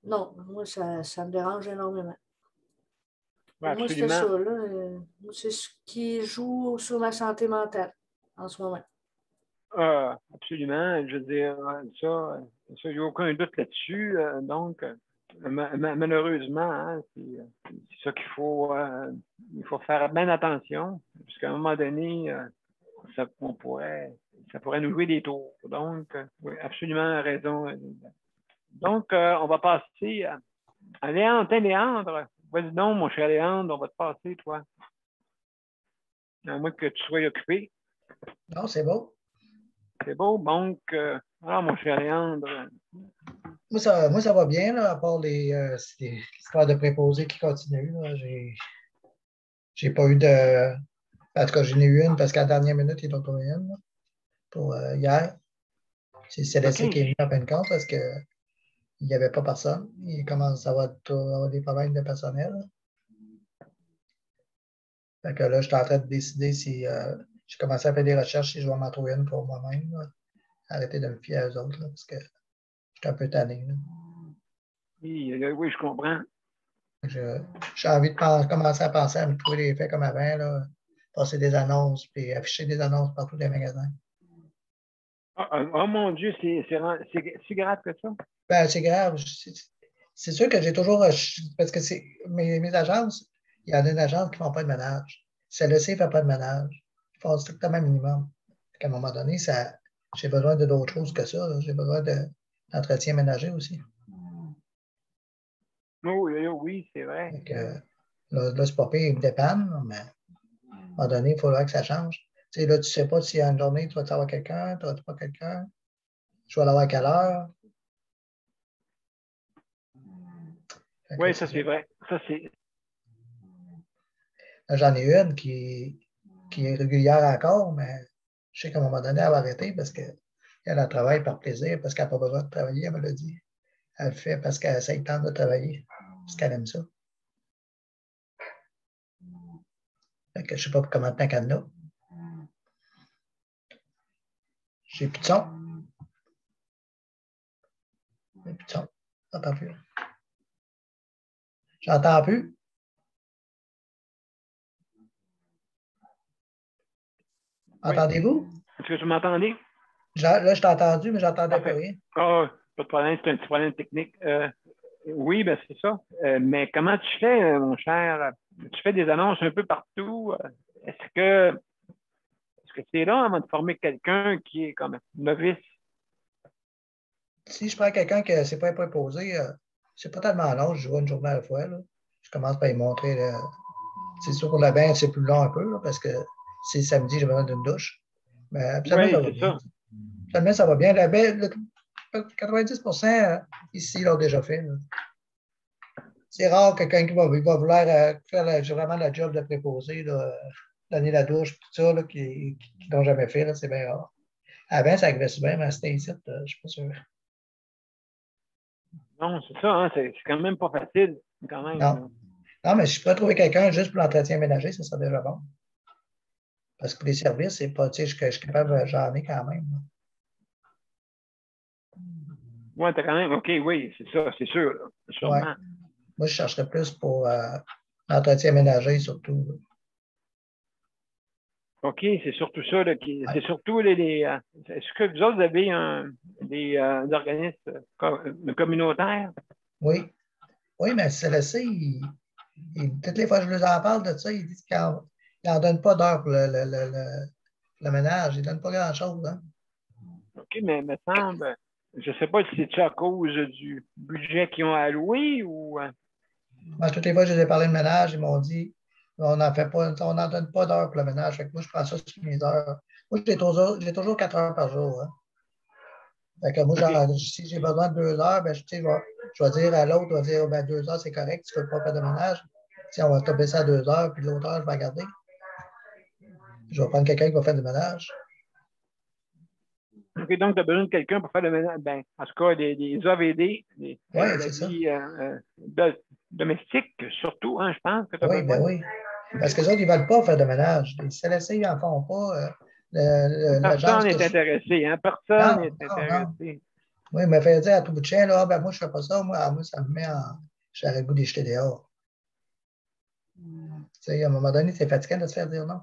[SPEAKER 6] non, moi, ça me dérange énormément.
[SPEAKER 1] Ouais,
[SPEAKER 6] moi, c'était ça,
[SPEAKER 1] absolument.
[SPEAKER 6] là. C'est ce qui joue sur ma santé mentale en ce moment.
[SPEAKER 1] Absolument. Je veux dire, ça, il n'y a aucun doute là-dessus. Donc, malheureusement, hein, c'est ça qu'il faut, il faut faire bien attention, parce qu'à un moment donné, ça pourrait nous jouer des tours. Donc, oui, absolument raison. Donc, on va passer à Léandre. Léandre, vas-y donc, mon cher Léandre, on va te passer, toi. À moins que tu sois occupé.
[SPEAKER 2] Non, c'est beau.
[SPEAKER 1] C'est beau. Donc, alors, mon cher Léandre.
[SPEAKER 2] Moi, ça va bien, là, à part l'histoire de préposés qui continuent. J'ai pas eu de. En tout cas, j'en ai eu une parce qu'à la dernière minute, ils ont trouvé une là, pour hier. C'est CLSC qui est venu en fin de compte parce qu'il n'y avait pas personne. Il commence à avoir des problèmes de personnel. Fait que là, je suis en train de décider si j'ai commencé à faire des recherches si je vais m'en trouver une pour moi-même. Là. Arrêter de me fier aux autres là, parce que je suis un peu tanné. Là.
[SPEAKER 1] Oui, je comprends.
[SPEAKER 2] J'ai envie de commencer à penser à me trouver des faits comme avant, là, passer des annonces puis afficher des annonces partout dans les magasins.
[SPEAKER 1] Oh mon Dieu, c'est si grave que ça?
[SPEAKER 2] Ben, c'est grave. C'est sûr que j'ai toujours. Parce que mes agences, il y en a une agence qui ne font pas de ménage. Celle-ci ne fait pas de ménage. Ils font strictement un minimum. À un moment donné, j'ai besoin de d'autres choses que ça. J'ai besoin d'entretien ménager aussi.
[SPEAKER 1] Oui, c'est vrai.
[SPEAKER 2] Donc, là, c'est pas pire, ils me dépannent, mais à un moment donné, il faudra que ça change. Tu sais, là, tu ne sais pas si une journée, tu vas avoir quelqu'un, tu n'auras pas quelqu'un. Je vais l'avoir à quelle heure.
[SPEAKER 1] Oui, ça, c'est vrai. Ça, c'est.
[SPEAKER 2] J'en ai une qui est régulière encore, mais je sais qu'à un moment donné, elle va arrêter parce qu'elle travaille par plaisir, parce qu'elle n'a pas besoin de travailler, elle me l'a dit. Elle le fait parce qu'elle essaie tant de travailler, parce qu'elle aime ça. Fait que je ne sais pas pour combien de temps qu'elle a. J'ai plus de son. J'ai plus de son. J'entends plus. J'entends plus.
[SPEAKER 1] Oui.
[SPEAKER 2] Entendez-vous?
[SPEAKER 1] Est-ce que tu m'entendais?
[SPEAKER 2] Là, je t'ai entendu, mais j'entendais plus rien.
[SPEAKER 1] Pas de problème, c'est un petit problème technique. Oui, ben c'est ça. Mais comment tu fais, mon cher? Tu fais des annonces un peu partout. Est-ce que c'est là avant de former quelqu'un qui est comme novice?
[SPEAKER 2] Si je prends quelqu'un qui ne s'est pas préposé, c'est pas tellement long, je joue une journée à la fois. Là. Je commence par lui montrer. C'est sûr pour la bain, c'est plus long un peu, là, parce que c'est samedi, j'ai besoin d'une douche. Mais absolument, ça va bien. Absolument, ça va bien. La bain, 90% ici l'ont déjà fait. Là. C'est rare quelqu'un qui va vouloir faire vraiment la job de préposé, là, donner la douche, tout ça, là, qui n'ont jamais fait. Là, c'est bien rare. Avant, ça arrivait souvent, mais c'était ici, je ne suis pas sûr.
[SPEAKER 1] Non, c'est ça, hein, c'est quand même pas facile. Quand même,
[SPEAKER 2] non, mais si je pourrais trouver quelqu'un juste pour l'entretien ménager, ça serait déjà bon. Parce que pour les services, c'est pas, tu sais, je suis capable, j'en ai quand même.
[SPEAKER 1] Oui, t'as quand même, OK, oui, c'est ça, c'est sûr, là, sûrement.
[SPEAKER 2] Ouais. Moi, je chercherais plus pour l'entretien ménager, surtout. Là.
[SPEAKER 1] OK, c'est surtout ça. Là, c'est surtout est-ce que vous autres avez des organismes communautaires?
[SPEAKER 2] Oui. Oui, mais CLSC, toutes les fois que je leur en parle de ça, ils disent qu'ils n'en donnent pas d'heure pour le ménage. Ils ne donnent pas grand-chose. Hein?
[SPEAKER 1] OK, mais il me semble, je ne sais pas si c'est à cause du budget qu'ils ont alloué ou.
[SPEAKER 2] Toutes les fois que je les ai parlé de ménage, ils m'ont dit on n'en donne pas d'heure pour le ménage. Fait que moi, je prends ça sur mes heures. Moi, j'ai toujours 4 heures par jour. Hein? Fait que moi, si j'ai besoin de 2 heures, ben, je vais dire à l'autre, je vais dire ben, 2 heures, c'est correct, tu ne peux pas faire de ménage. Si on va topper ça à 2 heures, puis l'autre heure, je vais garder. Je vais prendre quelqu'un qui va faire du ménage.
[SPEAKER 1] OK, donc tu as besoin de quelqu'un pour faire le ménage. Ben, en tout cas, des AVD,
[SPEAKER 2] c'est ça.
[SPEAKER 1] Domestiques, surtout, hein, je pense que tu as
[SPEAKER 2] besoin. Ben oui. Parce que les autres, ils ne veulent pas faire de ménage. Les CLSC, ils n'en font pas.
[SPEAKER 1] Personne n'est intéressé, hein? Personne n'est intéressé.
[SPEAKER 2] Oui, il m'a fait dire à tout bout de chien, là, ben moi, je ne fais pas ça. Moi, ça me met en. J'aurais le goût de les jeter dehors. Tu sais, à un moment donné, c'est fatigant de se faire dire non.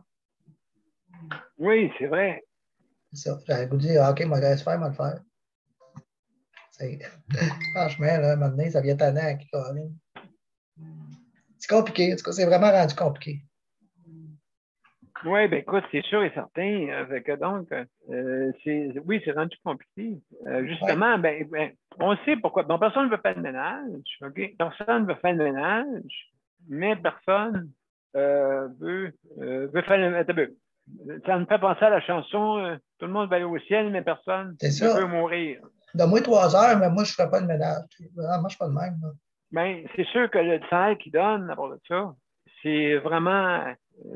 [SPEAKER 1] Oui, c'est vrai.
[SPEAKER 2] C'est ça. J'aurais le goût de dire, OK, moi, laisse faire, moi, le faire. Franchement, là, à un moment donné, ça vient tannant à qui parle. C'est compliqué. En tout cas, c'est vraiment rendu compliqué.
[SPEAKER 1] Oui, bien écoute, c'est sûr et certain. Donc, oui, c'est rendu compliqué. Justement, on sait pourquoi. Bon, personne ne veut faire le ménage, OK? Personne ne veut faire le ménage, mais personne veut faire le ménage. Ça me fait penser à la chanson Tout le monde va aller au ciel, mais personne ne veut mourir.
[SPEAKER 2] Donne-moi 3 heures, mais moi, je ne ferai pas le ménage. Moi, je ne suis pas le même.
[SPEAKER 1] Bien, c'est sûr que le salaire qu'ils donnent à part de ça, c'est vraiment,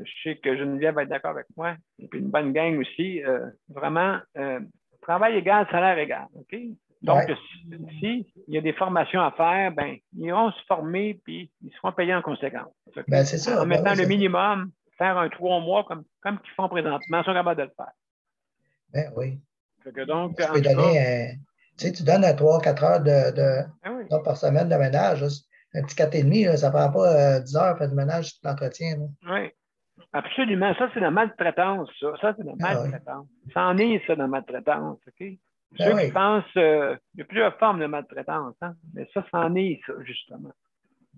[SPEAKER 1] je sais que Geneviève va être d'accord avec moi, et puis une bonne gang aussi, vraiment, travail égal, salaire égal. OK? Donc, s'il y a des formations à faire, ben, ils iront se former puis ils seront payés en conséquence. Okay?
[SPEAKER 2] Ben, c'est ça.
[SPEAKER 1] En mettant le minimum, faire un 3 mois comme qu'ils font présentement, ils sont capables de le faire.
[SPEAKER 2] Ben oui.
[SPEAKER 1] Donc,
[SPEAKER 2] tu peux donner tu sais, tu donnes 3-4 heures par semaine de ménage. Là. Un petit 4,5, là, ça ne prend pas 10 heures à faire du ménage, l'entretien.
[SPEAKER 1] Oui, absolument. Ça, c'est la maltraitance, ça. Ça, c'est la maltraitance. Ça en est, ça, de la maltraitance, OK? Ceux qui pensent, il y a plusieurs formes de maltraitance, hein? Mais ça en est, ça, justement.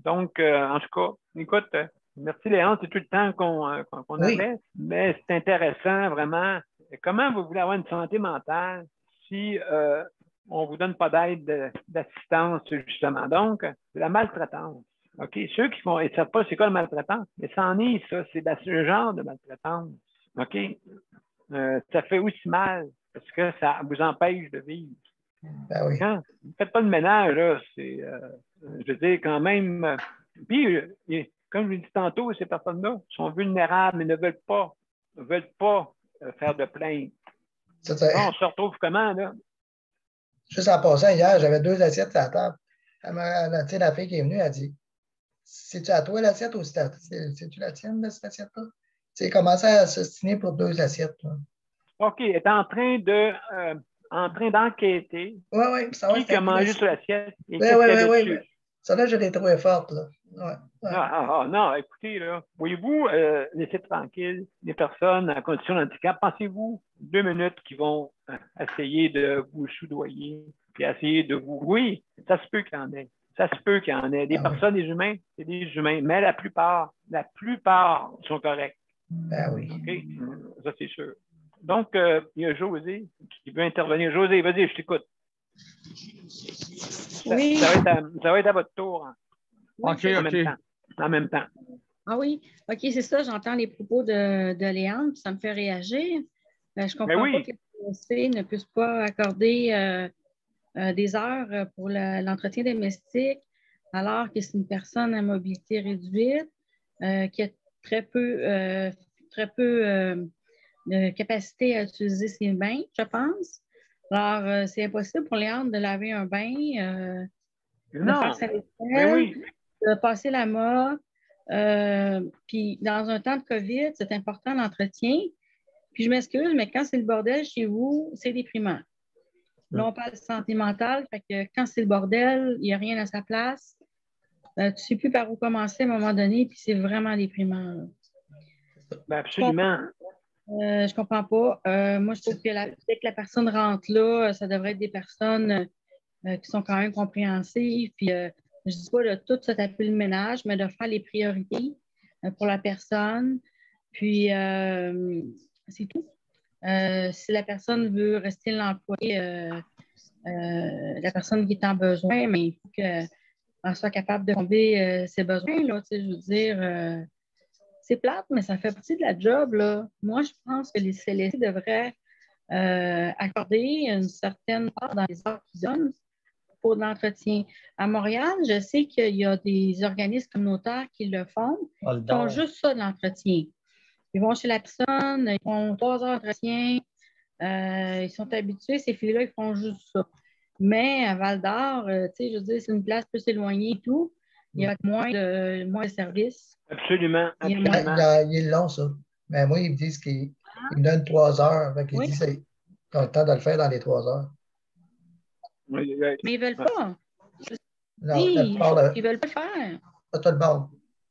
[SPEAKER 1] Donc, en tout cas, écoute, merci Léon, c'est tout le temps qu'on avait, mais c'est intéressant, vraiment. Comment vous voulez avoir une santé mentale si on ne vous donne pas d'aide, d'assistance, justement? Donc, c'est la maltraitance. OK? Ceux qui ne savent pas c'est quoi la maltraitance, mais ça en est, ça. C'est ce genre de maltraitance. OK? Ça fait aussi mal parce que ça vous empêche de vivre.
[SPEAKER 2] Ben oui.
[SPEAKER 1] Quand vous ne faites pas de ménage, là, c'est, je veux dire, quand même. Puis, comme je l'ai dit tantôt, ces personnes-là sont vulnérables, mais ne veulent pas faire de plainte. On se retrouve comment, là?
[SPEAKER 2] Juste en passant, hier, j'avais 2 assiettes à la table. La fille qui est venue, elle dit c'est-tu à toi l'assiette ou c'est-tu la tienne, cette assiette-là? Tu sais, commençait à s'ostiner pour 2 assiettes. Là.
[SPEAKER 1] OK, elle est en train d'enquêter.
[SPEAKER 2] Oui, oui.
[SPEAKER 1] Qui a mangé sur l'assiette et
[SPEAKER 2] oui,
[SPEAKER 1] qu'est-ce qu'il y avait dessus.
[SPEAKER 2] Oui. Ça, là, je l'ai trouvé forte. Là.
[SPEAKER 1] Non, écoutez, là, voyez-vous, laissez tranquille les personnes en condition de handicap. Pensez-vous 2 minutes qui vont essayer de vous soudoyer et essayer de vous... Oui, ça se peut qu'il y en ait. Ça se peut qu'il y en ait. Des personnes, des humains, c'est des humains. Mais la plupart sont corrects.
[SPEAKER 2] Ben oui.
[SPEAKER 1] OK? Ça, c'est sûr. Donc, il y a José qui veut intervenir. José, vas-y, je t'écoute.
[SPEAKER 5] Oui.
[SPEAKER 1] Ça va être à votre tour. Hein.
[SPEAKER 4] OK.
[SPEAKER 1] En même temps.
[SPEAKER 5] Ah oui, OK, c'est ça. J'entends les propos de Léandre, puis ça me fait réagir. Je comprends pas que les CLSC ne puissent pas accorder des heures pour l'entretien domestique, alors que c'est une personne à mobilité réduite qui a très peu de capacité à utiliser ses mains, je pense. Alors, c'est impossible pour Léandre de laver un bain, de faire sa vaisselle, de passer la mop. Puis, dans un temps de COVID, c'est important l'entretien. Puis, je m'excuse, mais quand c'est le bordel chez vous, c'est déprimant. Là, on parle de santé mentale, fait que quand c'est le bordel, il n'y a rien à sa place. Tu ne sais plus par où commencer à un moment donné, puis c'est vraiment déprimant.
[SPEAKER 1] Ben absolument.
[SPEAKER 5] Je comprends pas. Moi, je trouve que dès que la personne rentre là, ça devrait être des personnes qui sont quand même compréhensives. Puis, je ne dis pas de tout se taper le ménage, mais de faire les priorités pour la personne. Puis, c'est tout. Si la personne veut rester l'employé, la personne qui est en besoin, mais il faut qu'elle soit capable de combler ses besoins. Là, je veux dire, c'est plate, mais ça fait partie de la job. Là. Moi, je pense que les CLSC devraient accorder une certaine part dans les heures qu'ils donnent pour l'entretien. À Montréal, je sais qu'il y a des organismes communautaires qui le font, qui font juste ça de l'entretien. Ils vont chez la personne, ils font 3 heures d'entretien, ils sont habitués, ces filles-là, ils font juste ça. Mais à Val-d'Or, je veux dire, c'est une place plus éloignée et tout. Il y a moins de services.
[SPEAKER 1] Absolument.
[SPEAKER 2] Il est long, ça. Mais moi, ils me disent qu'ils me donnent 3 heures. Ils disent qu'ils ont le temps de le faire dans les 3 heures.
[SPEAKER 5] Mais ils ne veulent pas.
[SPEAKER 2] Non,
[SPEAKER 5] ils ne veulent pas le faire.
[SPEAKER 2] Pas tout le monde.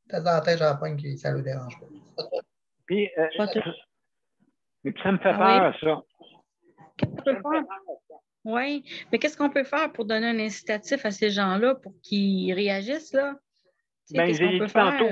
[SPEAKER 2] Peut-être dans la tête, j'en pogne que ça ne le dérange pas.
[SPEAKER 1] Puis, ça me fait peur, ça.
[SPEAKER 5] Qu'est-ce qu'on peut faire? Oui, mais qu'est-ce qu'on peut faire pour donner un incitatif à ces gens-là pour qu'ils réagissent, là?
[SPEAKER 1] Bien, j'ai dit tantôt.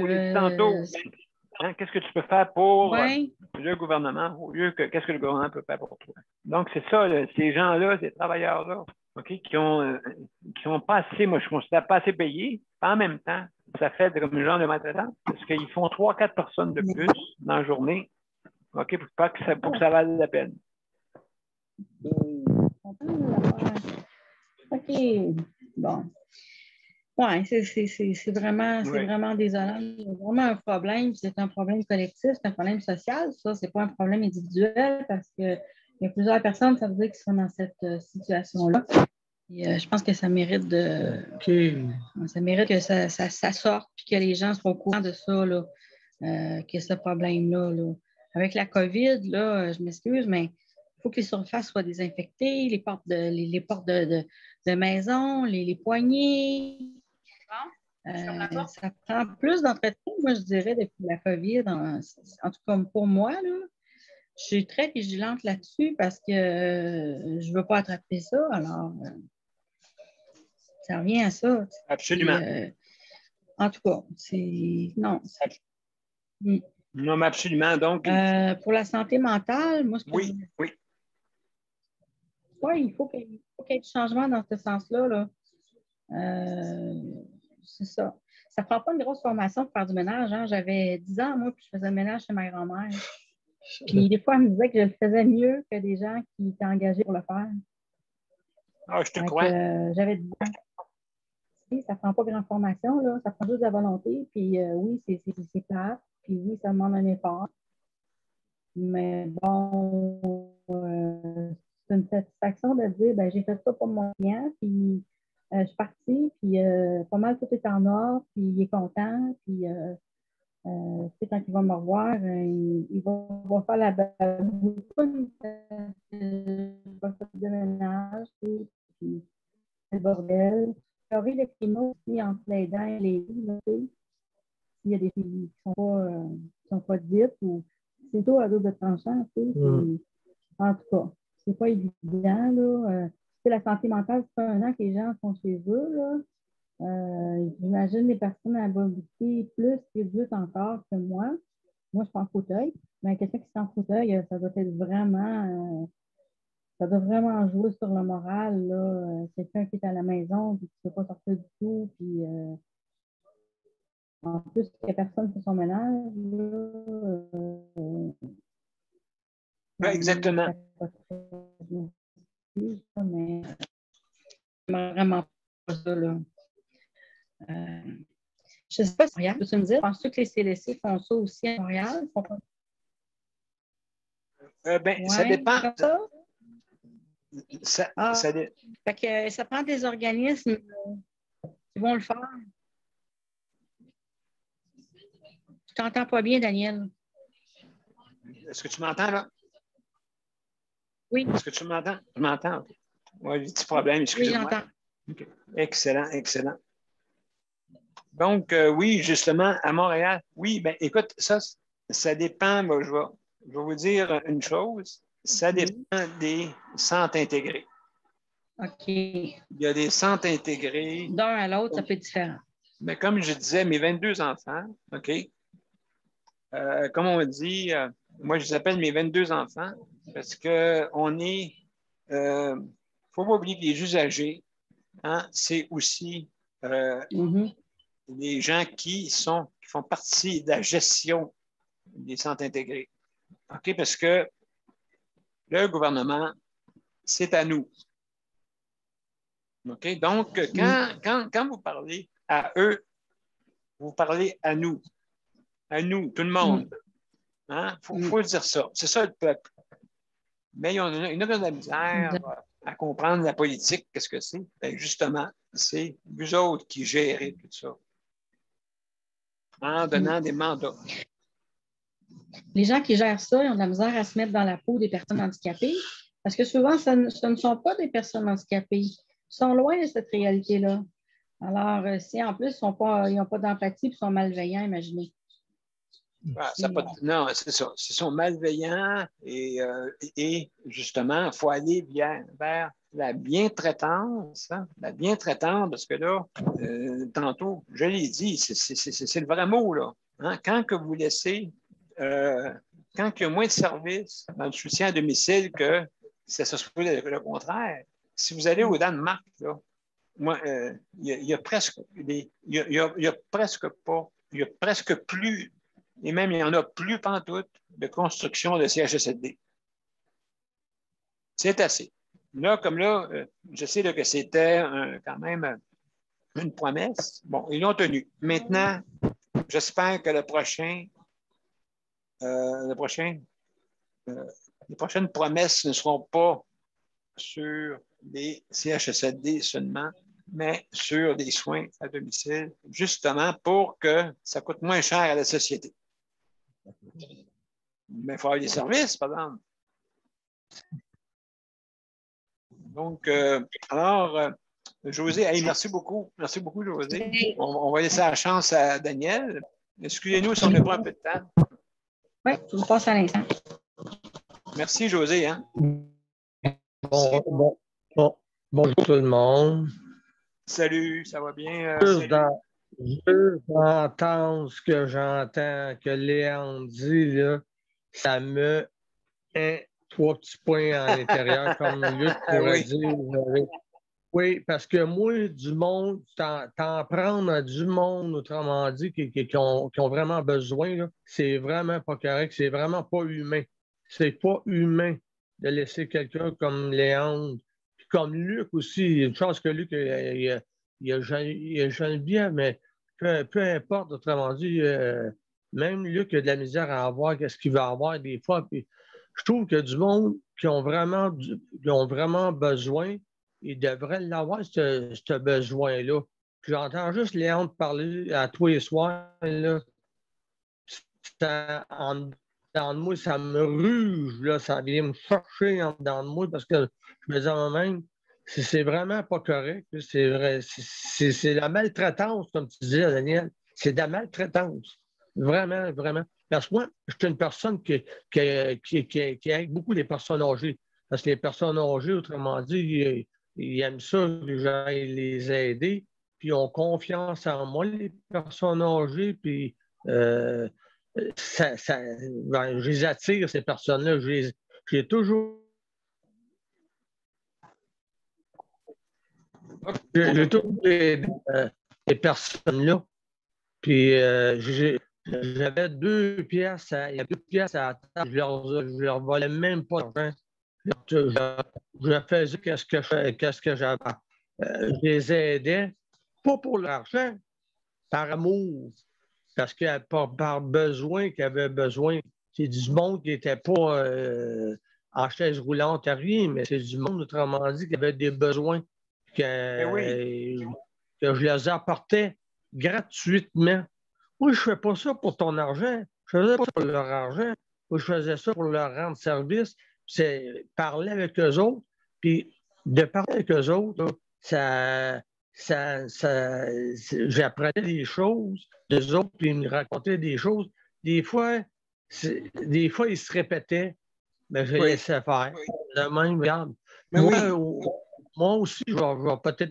[SPEAKER 1] Hein, qu'est-ce que tu peux faire pour le gouvernement au lieu que qu'est-ce que le gouvernement peut faire pour toi? Donc, c'est ça, ces gens-là, ces travailleurs-là, qui ont pas assez, moi, je considère pas assez payés. En même temps, ça fait comme un genre de maltraitance parce qu'ils font 3-4 personnes de plus dans la journée, pour que ça vaille la peine.
[SPEAKER 5] OK. Bon. Oui, c'est vraiment désolant. Il y a vraiment un problème. C'est un problème collectif, c'est un problème social. Ça, c'est pas un problème individuel parce qu'il y a plusieurs personnes, ça veut dire, qui sont dans cette situation-là. Et, je pense que ça mérite ça mérite que ça sorte et que les gens soient au courant de ça, là, qu'il y a ce problème-là. Là. Avec la COVID, là, je m'excuse, mais il faut que les surfaces soient désinfectées, les portes de maison, les poignées. Ça prend plus d'entretien, moi, je dirais, depuis la COVID. En tout cas, pour moi, là, je suis très vigilante là-dessus parce que je ne veux pas attraper ça. Alors, ça revient à ça.
[SPEAKER 1] Absolument.
[SPEAKER 5] Et, en tout cas, c'est... Non.
[SPEAKER 1] Non, mais absolument. Donc,
[SPEAKER 5] pour la santé mentale, moi,
[SPEAKER 1] oui.
[SPEAKER 5] Oui, il faut qu'il y ait du changement dans ce sens-là. Là. C'est ça. Ça ne prend pas une grosse formation pour faire du ménage. Hein. J'avais 10 ans, moi, puis je faisais le ménage chez ma grand-mère. Puis des fois, elle me disait que je le faisais mieux que des gens qui étaient engagés pour le faire.
[SPEAKER 1] Ah, je te crois.
[SPEAKER 5] J'avais 10 ans. Ça ne prend pas grande formation, là. Ça prend juste de la volonté. Puis oui, c'est plate. Puis oui, ça demande un effort. Mais bon, c'est une satisfaction de dire, ben, j'ai fait ça pour mon client, puis je suis partie, puis pas mal tout est en ordre, puis il est content, puis quand il va me revoir, il va faire la babouine, il va faire le ménage, puis le bordel. Améliorer le climat aussi entre les dents et les lits, s'il y a des filles qui ne sont pas dites ou c'est tout à double tranchant, tu sais. En tout cas, c'est pas évident, là. La santé mentale, c'est pas un an que les gens sont chez eux, là. J'imagine les personnes à mobilité plus réduite encore que moi. Moi, je suis en fauteuil, mais quelqu'un qui est en fauteuil, ça doit être vraiment... ça doit vraiment jouer sur le moral, là. Quelqu'un qui est à la maison, puis qui ne peut pas sortir du tout, puis... en plus, il n'y a personne pour son ménage.
[SPEAKER 1] Exactement.
[SPEAKER 5] Mais vraiment pas ça, là. Je ne sais pas si Montréal, peux-tu me dire, penses-tu que les CLSC font ça aussi à Montréal?
[SPEAKER 1] Ça dépend.
[SPEAKER 5] Fait que ça prend des organismes qui vont le faire. Je t'entends pas bien, Daniel.
[SPEAKER 1] Est-ce que tu m'entends, là?
[SPEAKER 5] Oui.
[SPEAKER 1] Est-ce que tu m'entends? Je m'entends. Oui, j'ai des petits problèmes, excusez-moi.
[SPEAKER 5] Oui, j'entends.
[SPEAKER 1] Okay. Excellent, excellent. Donc, oui, justement, à Montréal, oui, bien, écoute, ça dépend, moi, je vais vous dire une chose, ça dépend des centres intégrés.
[SPEAKER 5] OK.
[SPEAKER 1] Il y a des centres intégrés.
[SPEAKER 5] D'un à l'autre, ça peut être différent.
[SPEAKER 1] Mais comme je disais, mes 22 enfants, OK, comme on dit, moi, je les appelle mes 22 enfants parce qu'on est, il ne faut pas oublier que les usagers, hein, c'est aussi les gens qui font partie de la gestion des centres intégrés. OK, parce que le gouvernement, c'est à nous. OK, donc, quand vous parlez à eux, vous parlez à nous, tout le monde. Il faut dire ça. C'est ça le peuple. Mais ils ont une de la misère à comprendre la politique, qu'est-ce que c'est? Bien, justement, c'est vous autres qui gérez tout ça. en donnant des mandats.
[SPEAKER 5] Les gens qui gèrent ça, ils ont de la misère à se mettre dans la peau des personnes handicapées parce que souvent, ce ne sont pas des personnes handicapées. Ils sont loin de cette réalité-là. Alors, si en plus, ils n'ont pas d'empathie et sont malveillants, imaginez.
[SPEAKER 1] Non, c'est ça. Ils sont malveillants et justement, il faut aller vers la bientraitance. Hein? La bientraitance, parce que là, tantôt, je l'ai dit, c'est le vrai mot, là. Hein? Quand que vous laissez, quand il y a moins de services dans le soutien à domicile que ça se soit le contraire, si vous allez au Danemark, là, moi, il y a presque plus, et même il n'y en a plus pantoute de construction de CHSLD. C'est assez. Là, comme là, je sais là, que c'était quand même une promesse. Bon, ils l'ont tenu. Maintenant, j'espère que les prochaines promesses ne seront pas sur les CHSLD seulement, mais sur des soins à domicile, justement pour que ça coûte moins cher à la société. Mais il faut avoir des services, par exemple. Donc, José, hey, merci beaucoup. Merci beaucoup, José. On va laisser la chance à Daniel. Excusez-nous si on n'a pas un peu de temps.
[SPEAKER 5] Oui, je vous passe à l'instant.
[SPEAKER 1] Merci, José. Hein?
[SPEAKER 4] Bonjour tout le monde.
[SPEAKER 1] Salut, ça va bien?
[SPEAKER 4] Juste d'entendre ce que j'entends, que Léon dit, là, ça me 3 petits points à l'intérieur, comme Luc pourrait dire. Oui, parce que moi, du monde, t'en prendre à du monde, autrement dit, qui ont vraiment besoin, c'est vraiment pas correct, c'est vraiment pas humain. C'est pas humain de laisser quelqu'un comme Léon, puis comme Luc aussi. Une chance que Luc, il y a Geneviève, mais peu importe, autrement dit, même Luc a de la misère à avoir qu'est-ce qu'il va avoir des fois. Puis je trouve que du monde qui ont vraiment besoin, ils devraient l'avoir, ce besoin-là. J'entends juste Léon parler à tous les soirs, là. En dedans de moi, ça me ruge, là, ça vient me chercher en dedans de moi parce que je me dis à moi-même, c'est vraiment pas correct. C'est vrai, c'est la maltraitance, comme tu disais, Daniel. C'est de la maltraitance. Vraiment, vraiment. Parce que moi, je suis une personne qui aide beaucoup les personnes âgées. Parce que les personnes âgées, autrement dit, ils aiment ça que j'aille les aider, puis ils ont confiance en moi, les personnes âgées, puis ben, je les attire, ces personnes-là. J'ai toujours aidé ces personnes-là. Puis j'avais 2 pièces, il y a 2 pièces à la table, je leur volais même pas d'argent. Je faisais qu'est-ce que j'avais. Je les aidais, pas pour l'argent, par amour, parce que par besoin qu'ils avaient besoin. C'est du monde qui n'était pas en chaise roulante à rien, mais c'est du monde, autrement dit, qui avait des besoins que je les apportais gratuitement. Moi, je ne fais pas ça pour ton argent. Je ne faisais pas ça pour leur argent. Moi, je faisais ça pour leur rendre service. C'est parler avec eux autres. Puis de parler avec eux autres, là, j'apprenais des choses d'eux autres, puis ils me racontaient des choses. Des fois, ils se répétaient, mais je les laissais faire. De même, regarde. Moi aussi, je vais peut-être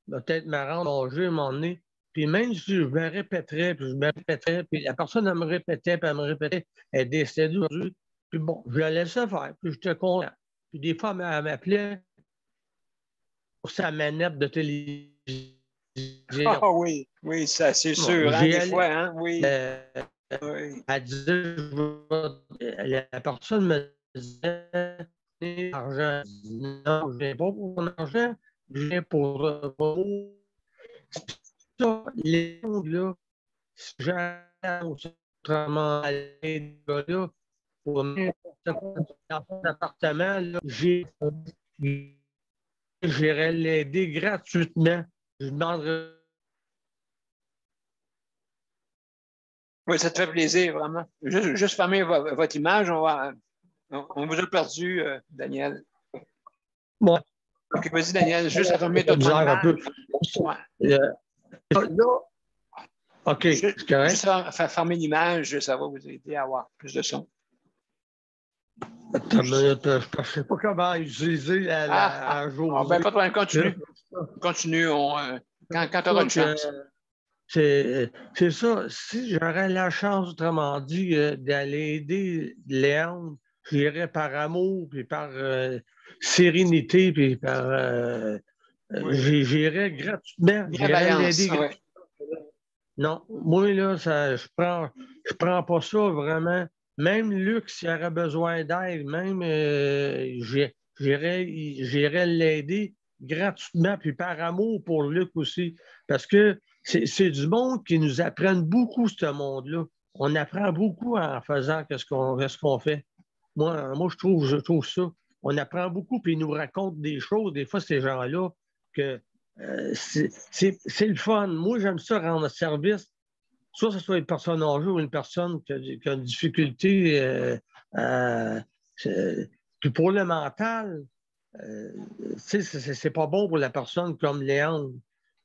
[SPEAKER 4] peut-être me rendre âgé à un moment donné. Puis même si je me répéterais, puis la personne, elle me répétait, puis elle me répétait, elle est décédée aujourd'hui. Puis bon, je la laissais faire, puis j'étais content. Puis des fois, elle m'appelait pour sa manette de télévision.
[SPEAKER 1] Ah oui, ça c'est sûr, des fois, hein, oui.
[SPEAKER 4] Elle disait, la personne me disait, argent. Non, je ne viens pas pour mon argent, je viens pour ça, les gens, là, si j'ai autrement aller là, pour mettre dans son appartement, là, j'irais l'aider gratuitement. Je demanderais
[SPEAKER 1] Oui, ça te fait plaisir, vraiment. Juste fermer votre image. On vous a perdu, Daniel.
[SPEAKER 4] Bon.
[SPEAKER 1] OK, vas-y, Daniel, juste fermer ton
[SPEAKER 4] image. Un peu.
[SPEAKER 1] Ouais.
[SPEAKER 4] Là, OK, c'est correct.
[SPEAKER 1] Juste fermer l'image, ça va vous aider à avoir plus de son.
[SPEAKER 4] Attends une minute, je ne sais pas comment utiliser la journée.
[SPEAKER 1] Ben, pas de problème, continue. Continue, quand tu auras une chance.
[SPEAKER 4] C'est ça. Si j'aurais la chance, autrement dit, d'aller aider Léon, j'irais par amour, puis par sérénité, puis par... J'irais gratuitement. J'irais l'aider gratuitement. Non, moi, là, je prends pas ça vraiment. Même Luc, s'il aurait besoin d'aide, même j'irais l'aider gratuitement, puis par amour pour Luc aussi. Parce que c'est du monde qui nous apprend beaucoup, ce monde-là. On apprend beaucoup en faisant ce qu'on fait. Moi, je trouve ça. On apprend beaucoup, puis ils nous racontent des choses, des fois, ces gens-là, que c'est le fun. Moi, j'aime ça rendre service. Soit ce soit une personne âgée ou une personne qui a une difficulté. Puis pour le mental, c'est pas bon pour la personne comme Léon.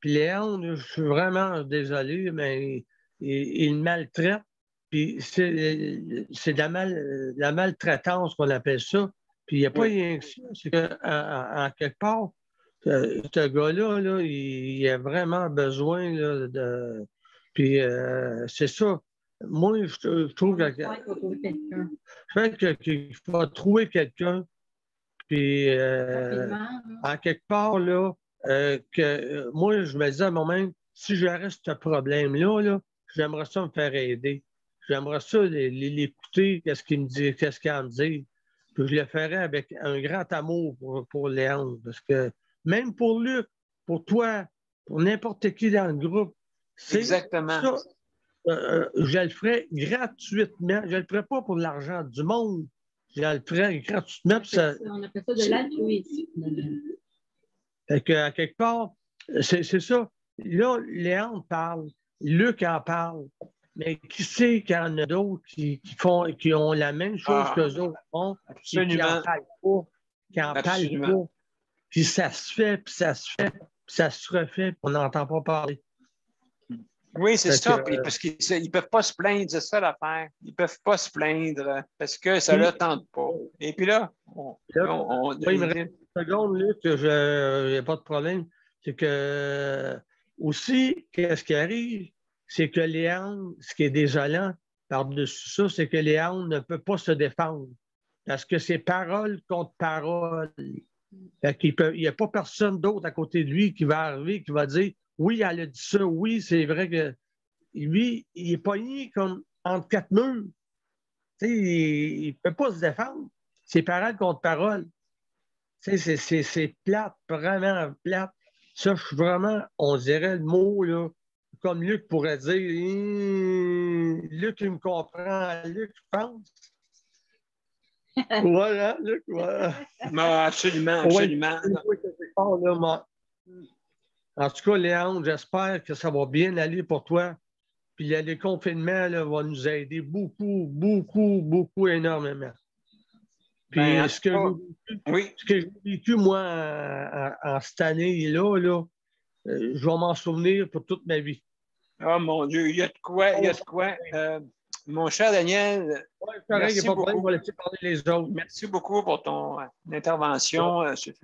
[SPEAKER 4] Puis Léon, je suis vraiment désolé, mais il maltraite. Puis c'est de la maltraitance qu'on appelle ça. Puis il n'y a pas rien que ça. C'est qu'en quelque part, ce gars-là, là, il a vraiment besoin là, de... Puis c'est ça. Moi, je trouve qu'il faut trouver quelqu'un. Puis en quelque part, là, moi, je me disais à moi-même, si j'aurais ce problème-là, là, j'aimerais ça me faire aider. J'aimerais ça l'écouter, qu'est-ce qu'il me dit, qu'est-ce qu'il a à me dire. Puis je le ferais avec un grand amour pour Léon. Parce que même pour Luc, pour toi, pour n'importe qui dans le groupe,
[SPEAKER 1] exactement.
[SPEAKER 4] Ça, je le ferais gratuitement. Je ne le ferais pas pour l'argent du monde. Je le ferais gratuitement.
[SPEAKER 5] On appelle ça de l'altruisme.
[SPEAKER 4] Fait qu'à quelque part, c'est ça. Là, Léon parle, Luc en parle. Mais qui sait qu'il y en a d'autres qui ont la même chose qu'eux autres font, qui n'en parlent pas, qui n'en parlent pas. Puis ça se fait, puis ça se fait, puis ça se refait, puis on n'entend pas parler.
[SPEAKER 1] Oui, c'est ça. Parce qu'ils ne peuvent pas se plaindre, c'est ça l'affaire. Ils ne peuvent pas se plaindre parce que ça ne leur tente pas. Et puis là,
[SPEAKER 4] il me reste une seconde, Luc, il n'y a pas de problème. C'est que aussi, qu'est-ce qui arrive? C'est que Léon, ce qui est désolant par-dessus ça, c'est que Léon ne peut pas se défendre. Parce que c'est parole contre parole. Il n'y a pas personne d'autre à côté de lui qui va arriver, qui va dire oui, elle a dit ça, oui, c'est vrai que lui, il est pogné comme entre quatre murs. Il ne peut pas se défendre. C'est parole contre parole. C'est plate, vraiment plate. Ça, je suis vraiment, on dirait le mot, là, comme Luc pourrait dire, Luc, il me comprend, Luc, je pense. Voilà, Luc, voilà.
[SPEAKER 1] Absolument, absolument.
[SPEAKER 4] En tout cas, Léon, j'espère que ça va bien aller pour toi. Puis les confinements là, vont nous aider beaucoup, beaucoup, beaucoup, énormément. Puis ce que j'ai vécu, moi, en cette année-là, je vais m'en souvenir pour toute ma vie.
[SPEAKER 1] Oh mon Dieu, il y a de quoi. Mon cher Daniel, merci beaucoup pour ton intervention. C'est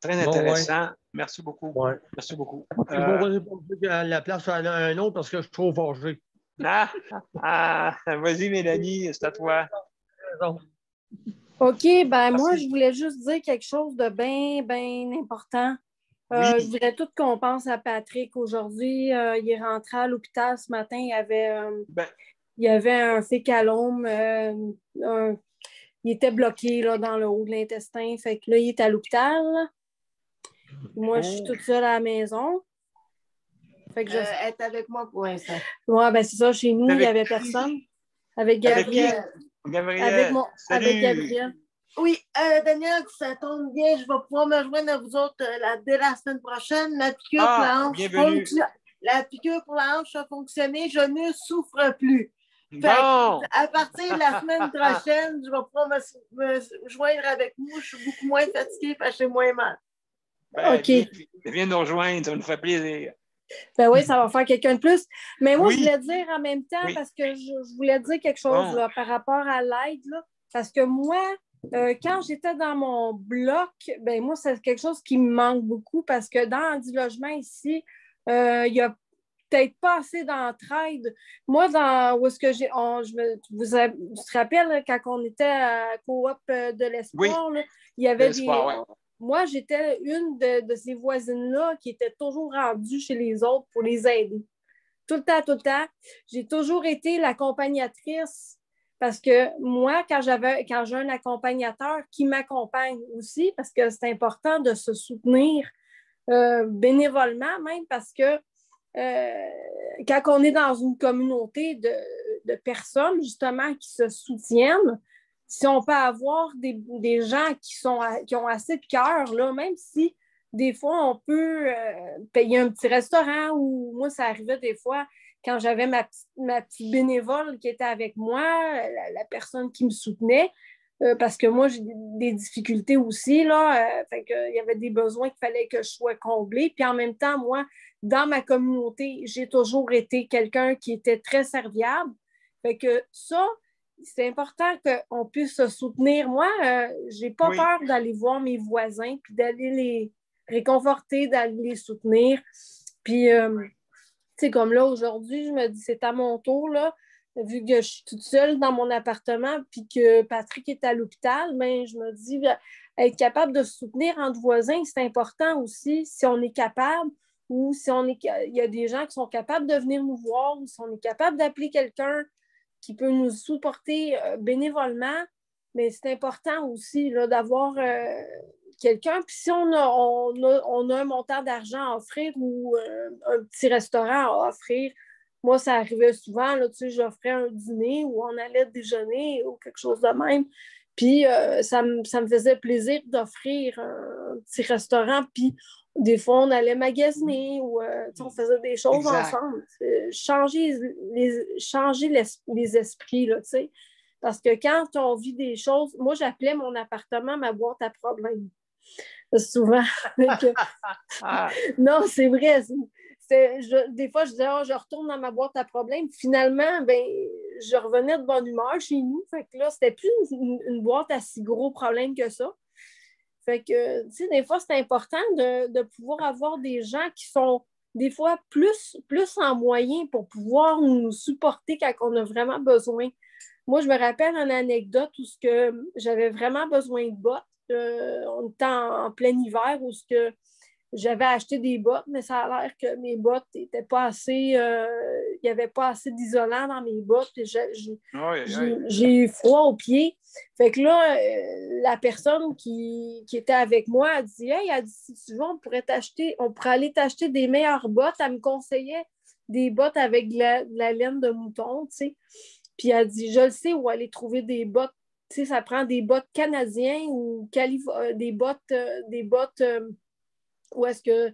[SPEAKER 1] très intéressant. Merci beaucoup.
[SPEAKER 4] Ouais.
[SPEAKER 1] Merci beaucoup.
[SPEAKER 4] La place à un autre parce que je suis trop forgé.
[SPEAKER 1] Vas-y, Mélanie, c'est à toi.
[SPEAKER 6] OK, ben moi, je voulais juste dire quelque chose de bien, bien important. Je voudrais tout qu'on pense à Patrick aujourd'hui. Il est rentré à l'hôpital ce matin. Il y avait un fécalome. Il était bloqué là, dans le haut de l'intestin. Fait que là, il est à l'hôpital. Moi, je suis toute seule à la maison. Fait que
[SPEAKER 7] elle est avec moi pour l'instant.
[SPEAKER 6] Oui, ben c'est ça. Chez nous, il n'y avait personne. Avec Gabriel. Avec Gabriel.
[SPEAKER 7] Oui, Daniel, ça tombe bien. Je vais pouvoir me joindre à vous autres dès la semaine prochaine. La piqûre pour la hanche, a fonctionné. Je ne souffre plus. Fait
[SPEAKER 1] Bon!
[SPEAKER 7] à partir de la semaine prochaine, je vais pouvoir me joindre avec vous. Je suis beaucoup moins fatiguée parce que j'ai moins mal.
[SPEAKER 1] Ben,
[SPEAKER 5] OK.
[SPEAKER 1] viens nous rejoindre, ça nous fait plaisir.
[SPEAKER 5] Ben oui, ça va faire quelqu'un de plus. Mais moi,
[SPEAKER 1] Oui.
[SPEAKER 5] je voulais dire en même temps,
[SPEAKER 1] Oui.
[SPEAKER 5] parce que je voulais dire quelque chose
[SPEAKER 1] Bon.
[SPEAKER 5] là, par rapport à l'aide. Là, parce que moi, quand j'étais dans mon bloc, ben moi, c'est quelque chose qui me manque beaucoup parce que dans du logement ici, il y a peut-être pas assez d'entraide. Moi, où est-ce que tu te rappelles quand on était à Coop de l'Espoir, là, il y avait
[SPEAKER 1] L'espoir,
[SPEAKER 5] des.
[SPEAKER 1] ouais.
[SPEAKER 5] Moi, j'étais une de ces voisines-là qui était toujours rendue chez les autres pour les aider. Tout le temps, tout le temps. J'ai toujours été l'accompagnatrice parce que moi, quand j'ai un accompagnateur qui m'accompagne aussi, parce que c'est important de se soutenir bénévolement, même parce que quand on est dans une communauté de personnes, justement, qui se soutiennent, si on peut avoir des gens qui ont assez de cœur, là, même si des fois on peut payer un petit restaurant ou moi, ça arrivait des fois quand j'avais ma petite bénévole qui était avec moi, la personne qui me soutenait, parce que moi, j'ai des difficultés aussi, là. Fait que, il y avait des besoins qu'il fallait que je sois comblée. Puis en même temps, moi, dans ma communauté, j'ai toujours été quelqu'un qui était très serviable. Fait que ça, c'est important qu'on puisse se soutenir. Moi, j'ai pas peur d'aller voir mes voisins, puis d'aller les réconforter, d'aller les soutenir. Puis, tu sais, comme là, aujourd'hui, je me dis, c'est à mon tour, là, vu que je suis toute seule dans mon appartement, puis que Patrick est à l'hôpital, ben, je me dis, être capable de se soutenir entre voisins, c'est important aussi, si on est capable, ou si il y a des gens qui sont capables de venir nous voir, ou si on est capable d'appeler quelqu'un qui peut nous supporter bénévolement, mais c'est important aussi là, d'avoir quelqu'un. Puis si on a un montant d'argent à offrir ou un petit restaurant à offrir, moi, ça arrivait souvent, là, tu sais, j'offrais un dîner ou on allait déjeuner ou quelque chose de même. Puis ça me faisait plaisir d'offrir un petit restaurant. Puis des fois, on allait magasiner ou on faisait des choses ensemble. Changer les esprits, là, tu sais. Parce que quand on vit des choses, moi, j'appelais mon appartement ma boîte à problèmes. Souvent. Non, c'est vrai. Des fois, je disais, je retourne dans ma boîte à problèmes. Finalement, ben, je revenais de bonne humeur chez nous. Fait que là, c'était plus une boîte à si gros problèmes que ça. Fait que, tu sais, des fois, c'est important de pouvoir avoir des gens qui sont des fois plus en moyen pour pouvoir nous supporter quand on a vraiment besoin. Moi, je me rappelle une anecdote où j'avais vraiment besoin de bottes. On était en plein hiver où j'avais acheté des bottes, mais ça a l'air que mes bottes n'étaient pas assez... il n'y avait pas assez d'isolant dans mes bottes. J'ai eu froid aux pieds. Fait que là, la personne qui était avec moi a dit « Hey, elle dit, si tu veux, on pourrait aller t'acheter des meilleures bottes. » Elle me conseillait des bottes avec de la laine de mouton, tu sais. Puis elle dit « Je le sais où aller trouver des bottes. Tu sais, ça prend des bottes canadiennes ou des bottes où est-ce que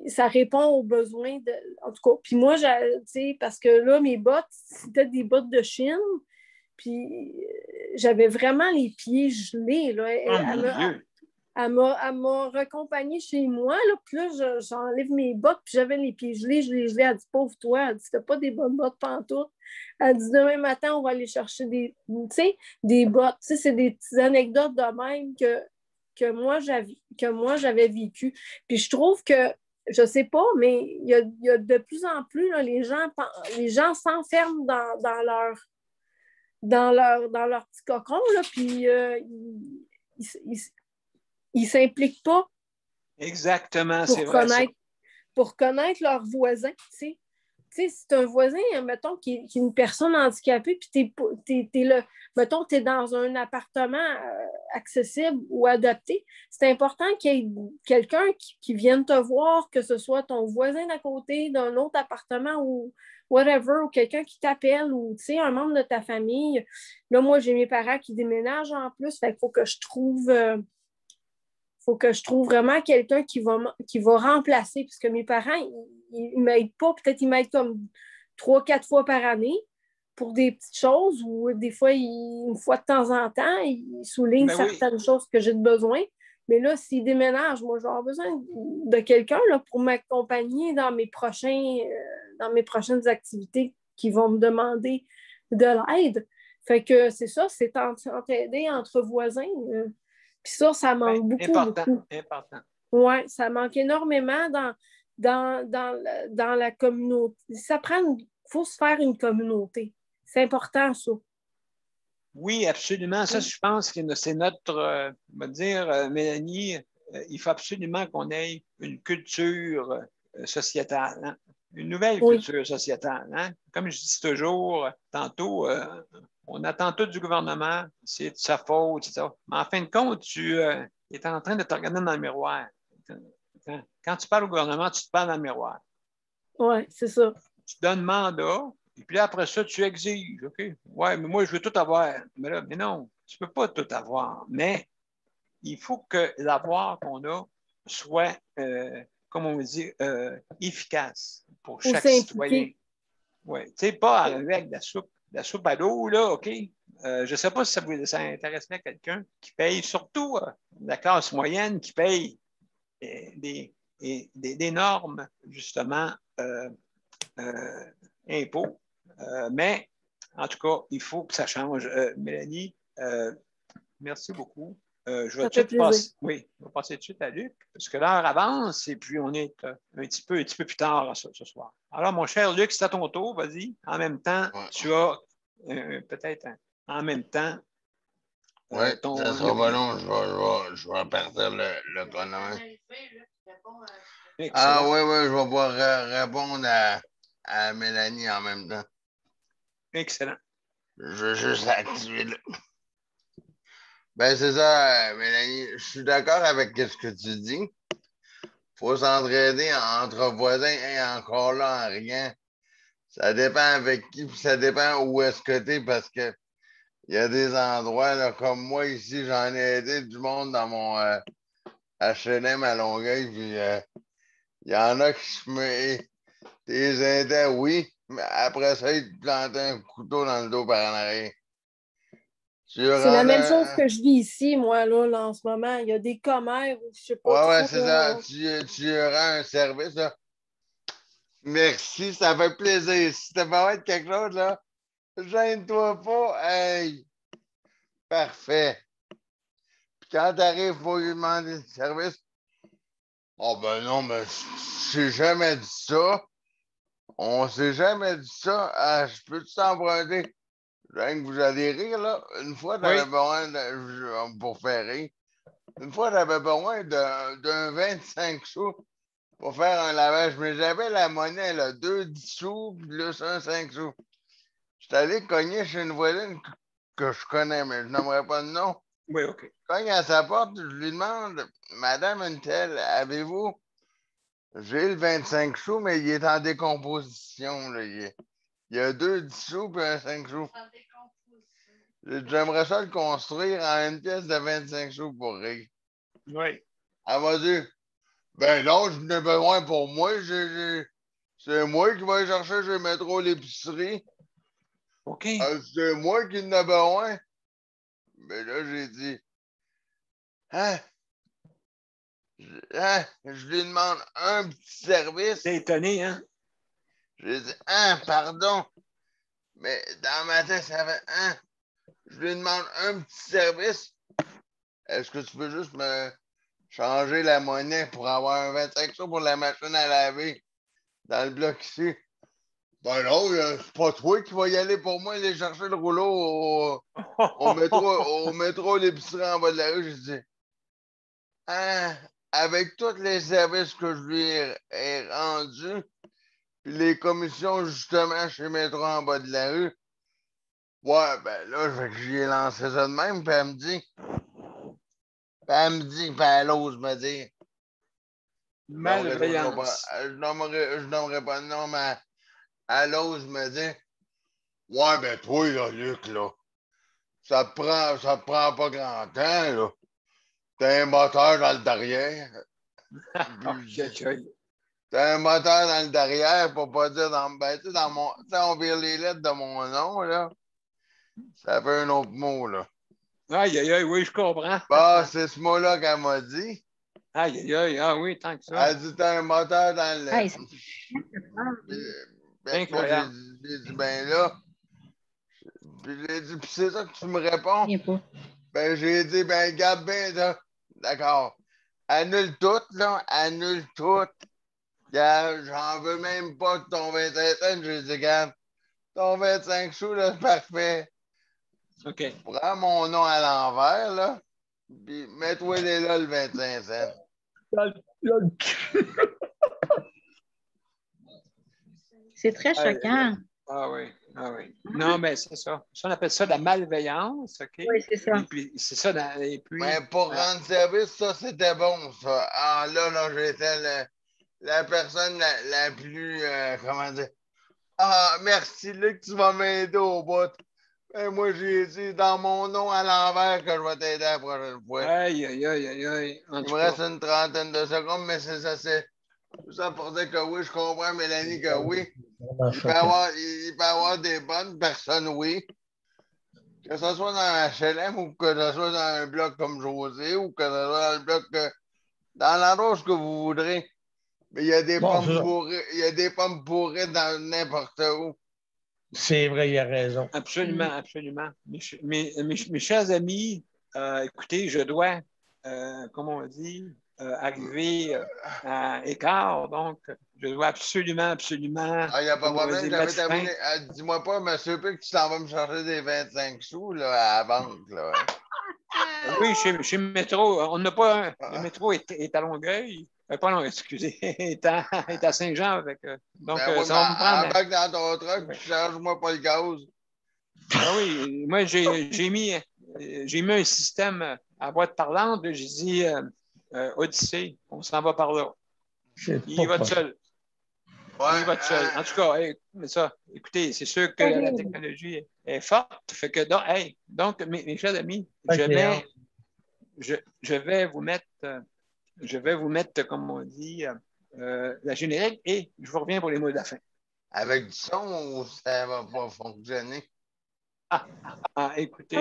[SPEAKER 5] ça répond aux besoins en tout cas. Puis moi, tu sais, parce que là, mes bottes, c'était des bottes de Chine. Puis j'avais vraiment les pieds gelés. Là. Elle m'a raccompagnée chez moi. Là, puis là, j'enlève mes bottes, puis j'avais les pieds gelés. Je les gelais. Elle dit, pauvre toi, elle dit, t'as pas des bonnes bottes pantoute. Elle dit, demain matin, on va aller chercher des bottes. Tu sais, c'est des petites anecdotes de même que moi, j'avais vécu. Puis je trouve que, je sais pas, mais il y a de plus en plus, là, les gens s'enferment dans leur petit cocon, là, puis ils s'impliquent pas.
[SPEAKER 1] Exactement, c'est vrai.
[SPEAKER 5] Pour connaître leurs voisins, tu sais. Tu sais, si tu as un voisin, mettons, qui est une personne handicapée, puis mettons, tu es dans un appartement accessible ou adapté, c'est important qu'il y ait quelqu'un qui vienne te voir, que ce soit ton voisin d'à côté, d'un autre appartement ou whatever, ou quelqu'un qui t'appelle, ou tu sais, un membre de ta famille. Là, moi, j'ai mes parents qui déménagent en plus, fait qu'il faut que je trouve... vraiment quelqu'un qui va remplacer, puisque mes parents, ils ne m'aident pas. Peut-être ils m'aident comme 3-4 fois par année,
[SPEAKER 7] pour des petites choses ou des fois, une fois de temps en temps, il souligne certaines choses que j'ai besoin. Mais là, s'il déménage, moi, je vais avoir besoin de quelqu'un là, pour m'accompagner dans mes prochaines activités qui vont me demander de l'aide. Fait que c'est ça, c'est s'entraider entre voisins. Puis ça manque beaucoup.
[SPEAKER 1] Important.
[SPEAKER 7] Oui, ça manque énormément dans la communauté. Il faut se faire une communauté. C'est important, ça.
[SPEAKER 1] Oui, absolument. Ça, je pense que c'est notre, on va dire, Mélanie, il faut absolument qu'on ait une culture sociétale, hein? Une nouvelle culture sociétale. Hein? Comme je dis toujours, tantôt, on attend tout du gouvernement, c'est de sa faute, etc. Mais en fin de compte, tu es en train de te regarder dans le miroir. Quand tu parles au gouvernement, tu te parles dans le miroir.
[SPEAKER 7] Oui, c'est ça.
[SPEAKER 1] Tu donnes mandat, et puis là, après ça, tu exiges. OK? Oui, mais moi, je veux tout avoir. Mais non, tu ne peux pas tout avoir. Mais il faut que l'avoir qu'on a soit, comme on dit, efficace pour chaque citoyen. Oui. Tu sais, pas arriver avec de la soupe à l'eau, là, OK? Je ne sais pas si ça intéresserait quelqu'un qui paye, surtout la classe moyenne qui paye des normes, justement, impôts. Mais, en tout cas, il faut que ça change. Mélanie, merci beaucoup. Je vais tout de suite passer, on va passer tout de suite à Luc, parce que l'heure avance et puis on est un petit peu plus tard ce soir. Alors, mon cher Luc, c'est à ton tour, vas-y. En même temps, tu as peut-être en même temps.
[SPEAKER 3] Oui, ça sera pas long, je vais partir le chronomètre. Ah oui, je vais pouvoir répondre à Mélanie en même temps.
[SPEAKER 1] Excellent.
[SPEAKER 3] Je vais juste activer le... Ben, c'est ça, Mélanie. Je suis d'accord avec ce que tu dis. Il faut s'entraider entre voisins et encore là, en rien. Ça dépend avec qui, puis ça dépend où est-ce que tu es, parce que il y a des endroits, là, comme moi ici, j'en ai aidé du monde dans mon H&M à Longueuil, puis il y en a qui les aidaient, oui, mais après ça, ils te plantaient un couteau dans le dos par en arrière.
[SPEAKER 7] C'est la même chose que je vis ici, moi, là, en ce moment. Il y a des commères où je sais pas.
[SPEAKER 3] Ouais, c'est ça. Tu rends un service, là. Merci, ça fait plaisir. Si tu vas être quelque chose, là, gêne-toi pas. Hey, parfait. Puis quand t'arrives, il faut lui demander le service. Oh ben non, mais je t'ai jamais dit ça. On s'est jamais dit ça. Ah, je peux t'emprunter? Que vous allez rire, là. Une fois, j'avais besoin pour faire rire. Une fois, j'avais besoin d'un 25 sous pour faire un lavage. Mais j'avais la monnaie, là, 2 10 sous, plus un 5 sous. J'étais allé cogner chez une voisine que je connais, mais je n'aimerais pas de nom.
[SPEAKER 1] Oui, OK.
[SPEAKER 3] Je cogne à sa porte, je lui demande, Madame Untel, avez-vous... J'ai le 25 sous, mais il est en décomposition. Là. Il y a 2 10 sous et un 5 sous. J'aimerais ça le construire en une pièce de 25 sous pour rire.
[SPEAKER 1] Oui.
[SPEAKER 3] Elle m'a dit, ben non, je n'ai besoin pour moi. C'est moi qui vais aller chercher chez Métro l'épicerie.
[SPEAKER 1] OK.
[SPEAKER 3] C'est moi qui en ai besoin. Mais là, j'ai dit, je lui demande un petit service.
[SPEAKER 1] T'es étonné, hein?
[SPEAKER 3] J'ai dit, pardon. Mais dans ma tête, ça fait, je lui demande un petit service. Est-ce que tu peux juste me changer la monnaie pour avoir un 25 sous pour la machine à laver dans le bloc ici? Ben non, c'est pas toi qui vas y aller pour moi, aller chercher le rouleau au métro l'épicerie en bas de la rue. J'ai dit, avec tous les services que je lui ai rendus, puis les commissions justement chez Métro en bas de la rue, ouais, ben là, j'y ai lancé ça de même, puis elle me dit, puis elle ose me dire.
[SPEAKER 1] Malveillance.
[SPEAKER 3] Je nommerai pas de nom, mais elle ose me dire, ouais, ben toi, là, Luc, là, ça te prend pas grand temps, là. T'as un moteur dans le derrière. T'as un moteur dans le derrière pour pas dire ben, tu sais, on vire les lettres de mon nom, là. Ça fait un autre mot, là.
[SPEAKER 1] Aïe, aïe, aïe, oui, je comprends.
[SPEAKER 3] Bah, c'est ce mot-là qu'elle m'a dit.
[SPEAKER 1] Aïe, aïe, aïe, ah oui, tant que ça.
[SPEAKER 3] Elle dit, t'as un moteur dans le.
[SPEAKER 5] Hey,
[SPEAKER 3] Ben,
[SPEAKER 1] incroyable.
[SPEAKER 3] J'ai dit, ben là. Puis j'ai dit, puis c'est ça que tu me réponds? Ben, j'ai dit, ben, garde bien, là. D'accord. Annule tout, là. Annule tout. J'en veux même pas de ton 25 cents. J'ai dit, regarde, ton 25 sous, là, c'est parfait.
[SPEAKER 1] OK.
[SPEAKER 3] Prends mon nom à l'envers, là. Puis mets-toi là le 25 cents.
[SPEAKER 5] C'est très choquant.
[SPEAKER 1] Ah oui, ah oui. Non, mais c'est ça. Ça, on appelle ça de la malveillance, OK?
[SPEAKER 5] Oui, c'est ça.
[SPEAKER 1] Et puis, c'est ça. Et puis,
[SPEAKER 3] Mais pour rendre service, ça, c'était bon, ça. Ah, là, j'étais la personne la plus, comment dire? Ah, merci, Luc, tu vas m'aider au bout. Ben, moi, j'ai dit dans mon nom à l'envers que je vais t'aider la prochaine fois.
[SPEAKER 1] Aïe, aïe, aïe, aïe, aïe.
[SPEAKER 3] Il me reste une trentaine de secondes, mais c'est ça, c'est tout ça pour dire que oui, je comprends, Mélanie, que oui. Il peut y avoir des bonnes personnes, oui. Que ce soit dans un HLM ou que ce soit dans un bloc comme José ou que ce soit dans le bloc dans l'endroit que vous voudrez. Mais il y a des pommes pourries, il y a des pommes pourries dans n'importe où.
[SPEAKER 4] C'est vrai, il a raison.
[SPEAKER 1] Absolument, absolument. Mes chers amis, écoutez, je dois, comme on dit, arriver à écart, donc je dois absolument.
[SPEAKER 3] Ah, il n'y a pas de problème, j'avais terminé. Dis-moi pas, monsieur P, que tu t'en vas me charger des 25 sous là, à la banque. Là.
[SPEAKER 1] Oui, chez Métro, on n'a pas un. Le métro est à Longueuil. Pas non, excusez, est à Saint-Jean. Donc,
[SPEAKER 3] ben oui,
[SPEAKER 1] ça va me prendre.
[SPEAKER 3] Embarque dans ton truck, puis charge-moi pas le gaz.
[SPEAKER 1] Ah oui, moi, j'ai mis un système à boîte parlante. J'ai dit Odyssée, on s'en va par là. Il va tout seul.
[SPEAKER 3] Ouais,
[SPEAKER 1] il va tout seul. En tout cas, mais ça, écoutez, c'est sûr que la technologie est forte. Fait que, donc mes chers amis, je vais vous mettre, comme on dit, la générique et je vous reviens pour les mots de la fin.
[SPEAKER 3] Avec du son, ça ne va pas fonctionner.
[SPEAKER 1] Écoutez,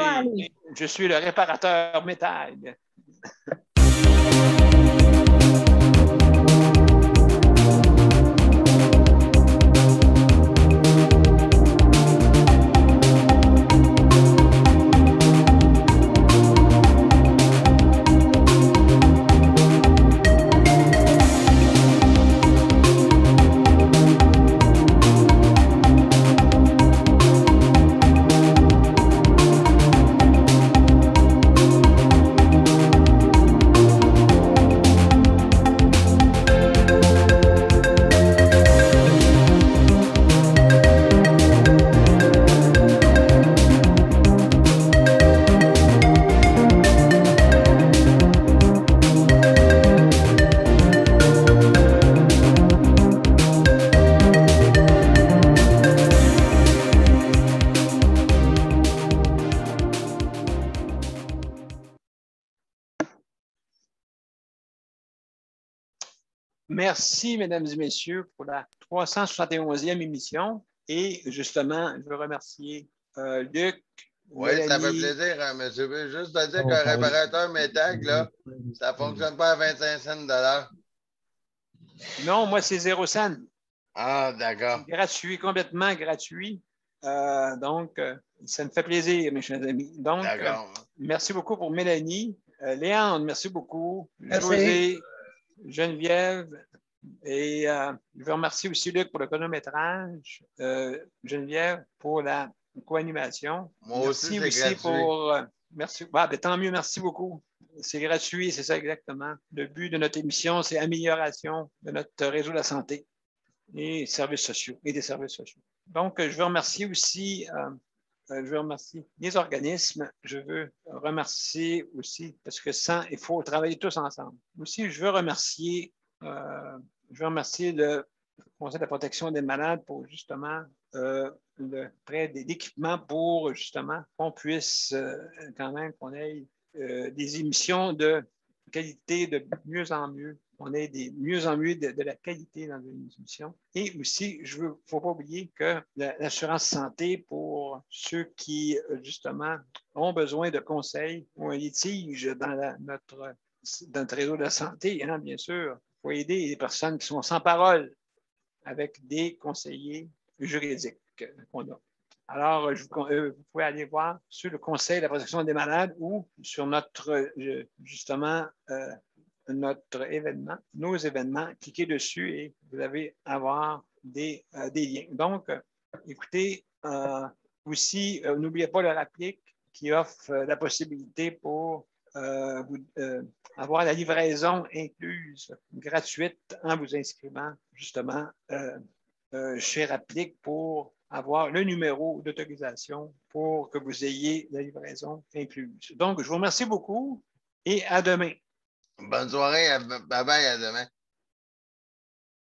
[SPEAKER 1] je suis le réparateur métal. Merci, mesdames et messieurs, pour la 371e émission. Et justement, je veux remercier Luc.
[SPEAKER 3] Oui, Mélanie. Ça fait plaisir, hein, monsieur. Juste de dire qu'un réparateur métal, là, ça ne fonctionne pas à 25 cents de l'heure.
[SPEAKER 1] Non, moi, c'est 0 cents.
[SPEAKER 3] Ah, d'accord.
[SPEAKER 1] Gratuit, complètement gratuit. Donc, ça me fait plaisir, mes chers amis. Donc, merci beaucoup pour Mélanie. Léandre, merci beaucoup.
[SPEAKER 2] Merci.
[SPEAKER 1] José, Geneviève. Et je veux remercier aussi Luc pour le chronométrage, Geneviève pour la co-animation.
[SPEAKER 3] Moi aussi, c'est gratuit.
[SPEAKER 1] Merci. Ben, tant mieux, merci beaucoup. C'est gratuit, c'est ça exactement. Le but de notre émission, c'est amélioration de notre réseau de la santé et des services sociaux. Donc, je veux remercier aussi les organismes. Je veux remercier aussi, parce que il faut travailler tous ensemble. Aussi, je veux remercier le Conseil de la protection des malades pour justement le prêt d'équipements pour justement qu'on puisse quand même qu'on ait des émissions de qualité de mieux en mieux. on ait de mieux en mieux de la qualité dans nos émissions. Et aussi, il ne faut pas oublier que l'assurance santé, pour ceux qui, justement, ont besoin de conseils ou un litige dans notre réseau de la santé, hein, bien sûr, il faut aider les personnes qui sont sans parole avec des conseillers juridiques qu'on a. Alors, vous pouvez aller voir sur le Conseil de la protection des malades ou sur notre, justement, notre événement, nos événements. Cliquez dessus et vous allez avoir des liens. Donc, écoutez, aussi, n'oubliez pas le RAPLIC qui offre la possibilité pour avoir la livraison incluse, gratuite, en vous inscrivant justement chez RAPLIC pour avoir le numéro d'autorisation pour que vous ayez la livraison incluse. Donc, je vous remercie beaucoup et à demain.
[SPEAKER 3] Bonne soirée, bye bye, à demain.